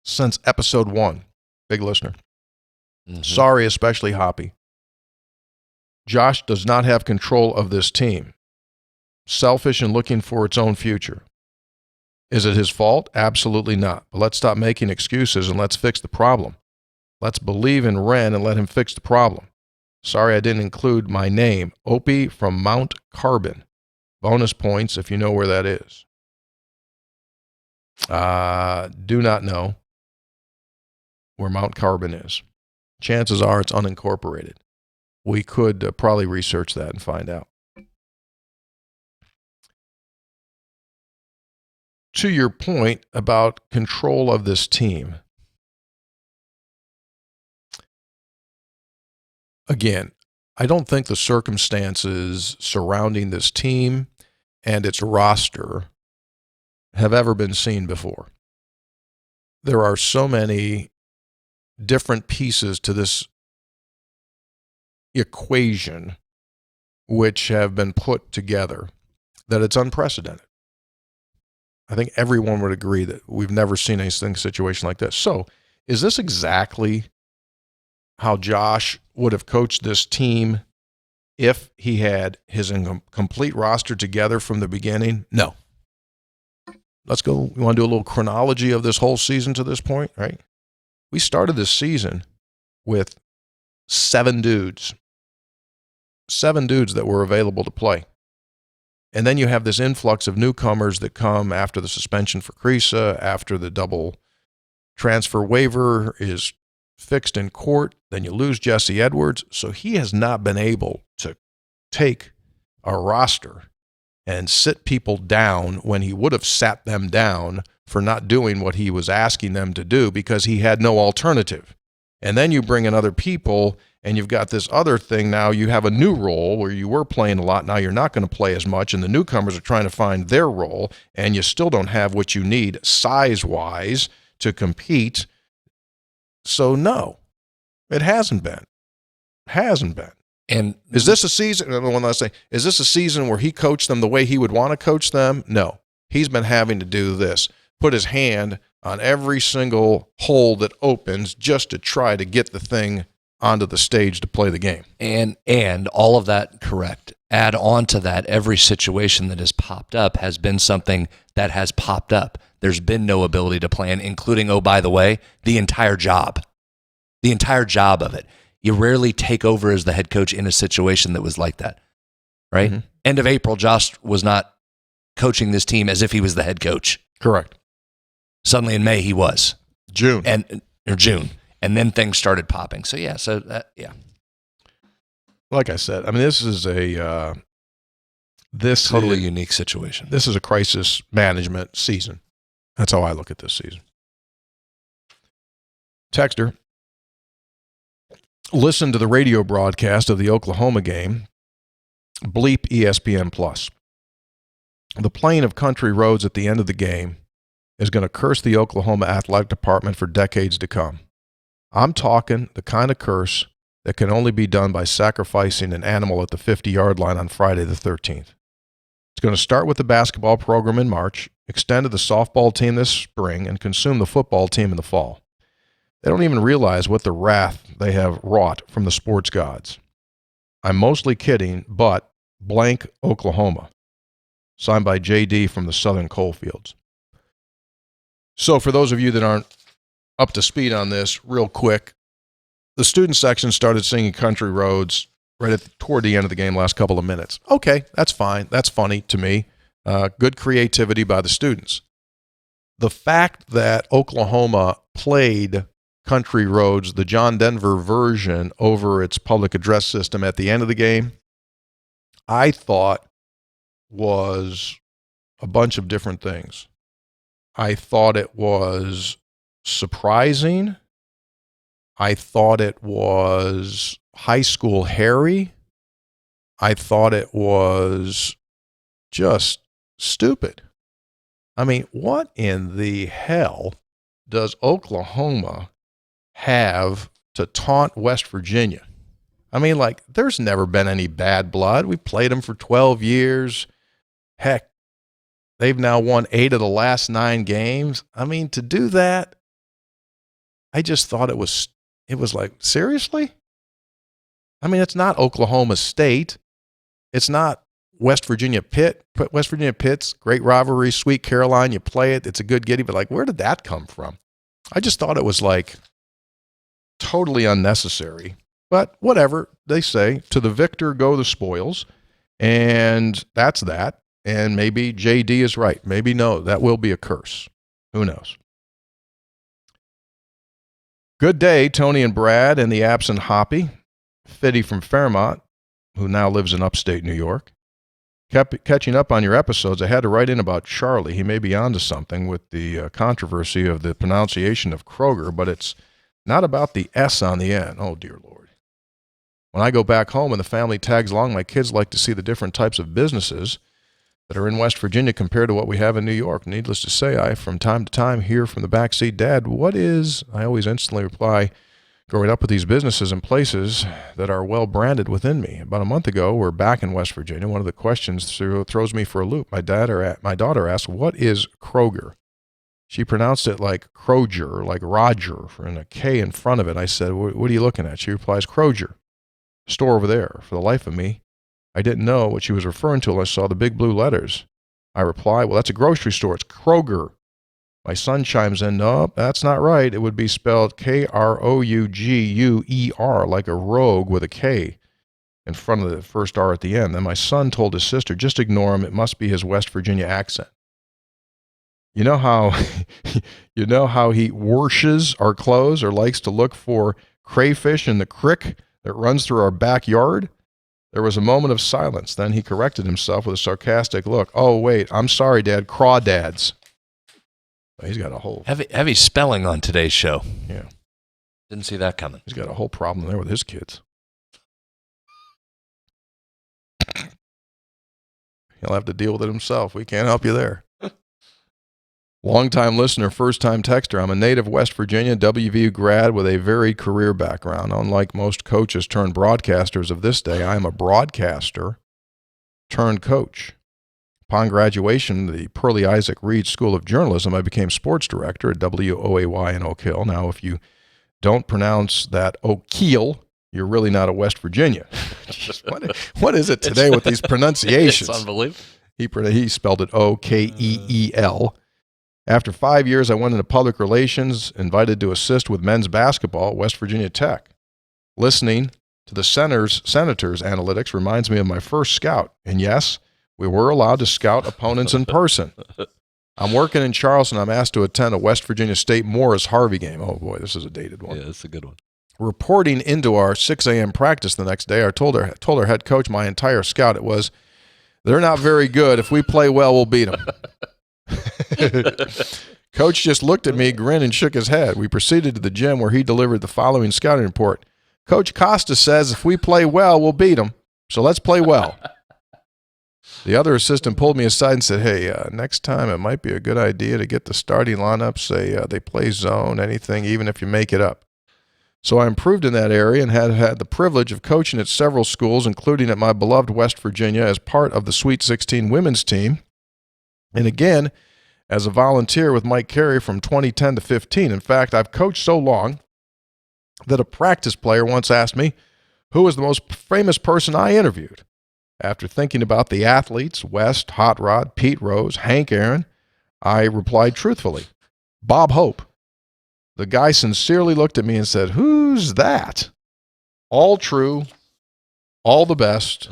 since episode 1. Big listener. Mm-hmm. Sorry, especially Hoppy. Josh does not have control of this team. Selfish and looking for its own future. Is it his fault? Absolutely not. But let's stop making excuses and let's fix the problem. Let's believe in Ren and let him fix the problem. Sorry I didn't include my name. Opie from Mount Carbon. Bonus points if you know where that is. Do not know where Mount Carbon is. Chances are it's unincorporated. We could probably research that and find out. To your point about control of this team, again, I don't think the circumstances surrounding this team and its roster have ever been seen before. There are so many different pieces to this equation which have been put together that it's unprecedented. I think everyone would agree that we've never seen a situation like this. So is this exactly how Josh would have coached this team if he had his complete roster together from the beginning? No. Let's go. We want to do a little chronology of this whole season to this point, right? We started this season with 7 dudes. 7 dudes that were available to play. And then you have this influx of newcomers that come after the suspension for Creasa, after the double transfer waiver is fixed in court. Then you lose Jesse Edwards. So he has not been able to take a roster and sit people down when he would have sat them down for not doing what he was asking them to do because he had no alternative. And then you bring in other people, and you've got this other thing now. You have a new role where you were playing a lot. Now you're not going to play as much, and the newcomers are trying to find their role, and you still don't have what you need size-wise to compete. So, no, it hasn't been. Hasn't been.
And
is this a season? One last thing. Is this a season where he coached them the way he would want to coach them? No. He's been having to do this, put his hand on every single hole that opens just to try to get the thing onto the stage to play the game.
And all of that correct. Add on to that, every situation that has popped up has been something that has popped up. There's been no ability to plan, including, oh, by the way, the entire job of it. You rarely take over as the head coach in a situation that was like that, right? Mm-hmm. End of April, Josh was not coaching this team as if he was the head coach.
Correct.
Suddenly in May, he was.
June.
And then things started popping. So, yeah.
Like I said, I mean, this is a
totally unique situation.
This is a crisis management season. That's how I look at this season. Texter, listen to the radio broadcast of the Oklahoma game. Bleep ESPN+. The playing of country roads at the end of the game is going to curse the Oklahoma athletic department for decades to come. I'm talking the kind of curse that can only be done by sacrificing an animal at the 50-yard line on Friday the 13th. It's going to start with the basketball program in March, extend to the softball team this spring, and consume the football team in the fall. They don't even realize what the wrath they have wrought from the sports gods. I'm mostly kidding, but blank Oklahoma. Signed by JD from the Southern Coalfields. So for those of you that aren't up to speed on this, real quick, the student section started singing Country Roads toward the end of the game, last couple of minutes. Okay, that's fine. That's funny to me. Good creativity by the students. The fact that Oklahoma played Country Roads, the John Denver version, over its public address system at the end of the game, I thought was a bunch of different things. I thought it was surprising. I thought it was high school Harry. I thought it was just stupid. I mean, what in the hell does Oklahoma have to taunt West Virginia? I mean, like, there's never been any bad blood. We've played them for 12 years. Heck, they've now won 8 of the last 9 games. I mean, to do that, I just thought it was like, seriously? I mean, it's not Oklahoma State. It's not West Virginia Pitt. West Virginia Pitt's great rivalry, Sweet Caroline, you play it, it's a good giddy, but like, where did that come from? I just thought it was like totally unnecessary. But whatever, they say, to the victor go the spoils, and that's that. And maybe JD is right. Maybe no, that will be a curse. Who knows? Good day, Tony and Brad and the absent Hoppy. Fitty from Fairmont, who now lives in upstate New York. Kept catching up on your episodes. I had to write in about Charlie. He may be onto something with the controversy of the pronunciation of Kroger, but it's not about the S on the end. Oh, dear Lord. When I go back home and the family tags along, my kids like to see the different types of businesses that are in West Virginia compared to what we have in New York. Needless to say, I, from time to time, hear from the backseat, Dad, what is, I always instantly reply, growing up with these businesses and places that are well branded within me. About a month ago, we're back in West Virginia. One of the questions throws me for a loop. My daughter asked, what is Kroger? She pronounced it like Kroger, like Roger, and a K in front of it. I said, what are you looking at? She replies, Kroger, store over there. For the life of me, I didn't know what she was referring to until I saw the big blue letters. I reply, well, that's a grocery store. It's Kroger. My son chimes in, no, that's not right. It would be spelled K-R-O-U-G-U-E-R, like a rogue with a K in front of the first R at the end. Then my son told his sister, just ignore him. It must be his West Virginia accent. You know how you know how he washes our clothes or likes to look for crayfish in the creek that runs through our backyard? There was a moment of silence. Then he corrected himself with a sarcastic look. Oh, wait, I'm sorry, Dad. Crawdads. He's got a whole
Heavy spelling on today's show.
Yeah.
Didn't see that coming.
He's got a whole problem there with his kids. He'll have to deal with it himself. We can't help you there. Longtime listener, first-time texter. I'm a native West Virginia WVU grad with a varied career background. Unlike most coaches turned broadcasters of this day, I am a broadcaster turned coach. Upon graduation of the Pearlie Isaac Reed School of Journalism, I became sports director at WOAY in Oak Hill. Now, if you don't pronounce that Oak Hill, you're really not a West Virginia. What is it today with these pronunciations?
It's unbelievable.
He spelled it Okeel. After 5 years, I went into public relations, invited to assist with men's basketball at West Virginia Tech. Listening to the Senators' analytics reminds me of my first scout. And yes, we were allowed to scout opponents in person. I'm working in Charleston. I'm asked to attend a West Virginia State Morris Harvey game. Oh, boy, this is a dated one.
Yeah, that's a good one.
Reporting into our 6 a.m. practice the next day, I told our head coach my entire scout. It was, they're not very good. If we play well, we'll beat them. Coach just looked at me, grinned, and shook his head. We proceeded to the gym where he delivered the following scouting report. Coach Costa says if we play well, we'll beat them. So let's play well. The other assistant pulled me aside and said, hey, next time it might be a good idea to get the starting lineup, say they play zone, anything, even if you make it up. So I improved in that area and had the privilege of coaching at several schools, including at my beloved West Virginia as part of the Sweet 16 women's team. And again, as a volunteer with Mike Carey from 2010 to 15. In fact, I've coached so long that a practice player once asked me, who was the most famous person I interviewed? After thinking about the athletes, West, Hot Rod, Pete Rose, Hank Aaron, I replied truthfully, Bob Hope. The guy sincerely looked at me and said, who's that? All true. All the best.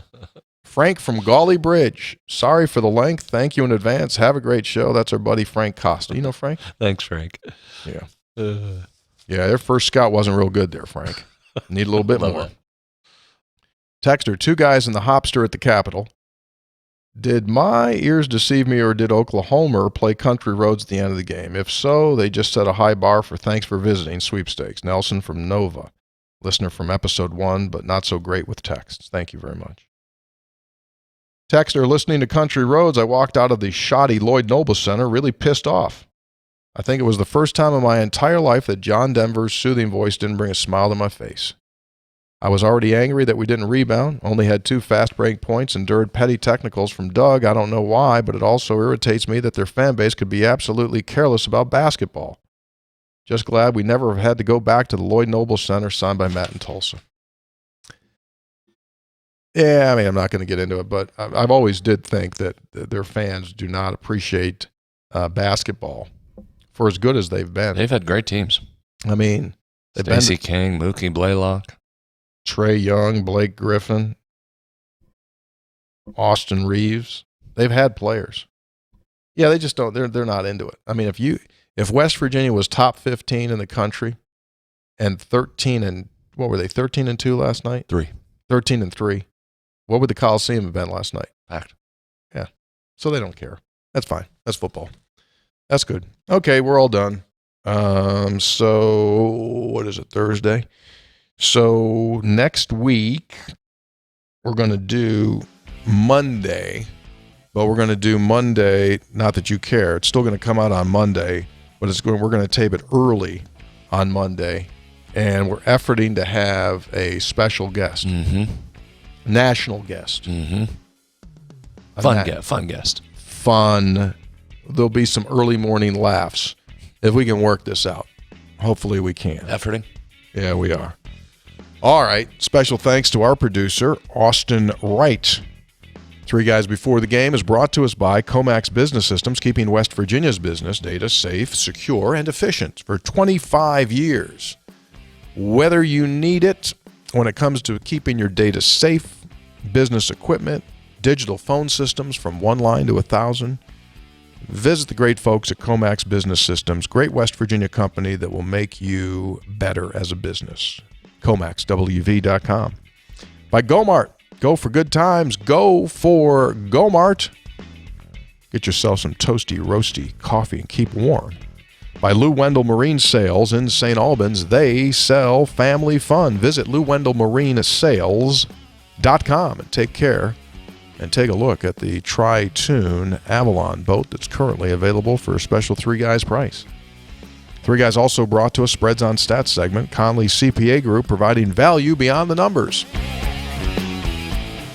Frank from Gawley Bridge. Sorry for the length. Thank you in advance. Have a great show. That's our buddy Frank Costa. You know Frank?
Thanks, Frank.
Yeah. Yeah, their first scout wasn't real good there, Frank. Need a little bit more.
It.
Texter, 2 guys in the Hopster at the Capitol. Did my ears deceive me, or did Oklahoma play country roads at the end of the game? If so, they just set a high bar for thanks for visiting sweepstakes. Nelson from Nova. Listener from episode 1, but not so great with texts. Thank you very much. Texter, listening to country roads, I walked out of the shoddy Lloyd Noble Center really pissed off. I think it was the first time in my entire life that John Denver's soothing voice didn't bring a smile to my face. I was already angry that we didn't rebound, only had 2 fast break points, endured petty technicals from Doug. I don't know why, but it also irritates me that their fan base could be absolutely careless about basketball. Just glad we never have had to go back to the Lloyd Noble Center, signed by Matt in Tulsa. Yeah, I mean, I'm not going to get into it, but I've always did think that their fans do not appreciate basketball for as good as they've been.
They've had great teams.
I mean, they've
Stacey King, Mookie Blaylock,
Trey Young, Blake Griffin, Austin Reeves. They've had players. Yeah, they just don't. They're not into it. I mean, if West Virginia was top 15 in the country, and 13 and what were they? 13-2 last night. 13-3. What would the Coliseum have been last night?
Packed.
Yeah. So they don't care. That's fine. That's football. That's good. Okay, we're all done. So what is it? Thursday. So next week we're going to do Monday, but we're going to do Monday. Not that you care. It's still going to come out on Monday, but we're going to tape it early on Monday, and we're efforting to have a special guest.
Mm-hmm.
National guest.
Mm-hmm. Fun guest.
Fun. There'll be some early morning laughs if we can work this out. Hopefully we can.
Efforting?
Yeah, we are. All right. Special thanks to our producer, Austin Wright. 3 Guys Before the Game is brought to us by Comax Business Systems, keeping West Virginia's business data safe, secure, and efficient for 25 years. Whether you need it when it comes to keeping your data safe, business equipment, digital phone systems from 1 line to 1,000, Visit the great folks at Comax Business Systems, great West Virginia company that will make you better as a business. ComaxWV.com. By Gomart. Go for good times. Go for Gomart. Get yourself some toasty, roasty coffee and keep warm. By Lou Wendell Marine Sales in St. Albans. They sell family fun. Visit LouWendellMarineSales.com and take care. And take a look at the Tri-Tune Avalon boat that's currently available for a special 3 Guys price. 3 Guys also brought to us Spreads on Stats segment, Conley CPA Group, providing value beyond the numbers.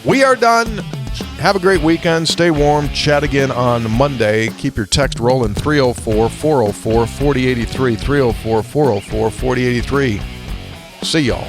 We are done. Have a great weekend. Stay warm. Chat again on Monday. Keep your text rolling, 304-404-4083, 304-404-4083. See y'all.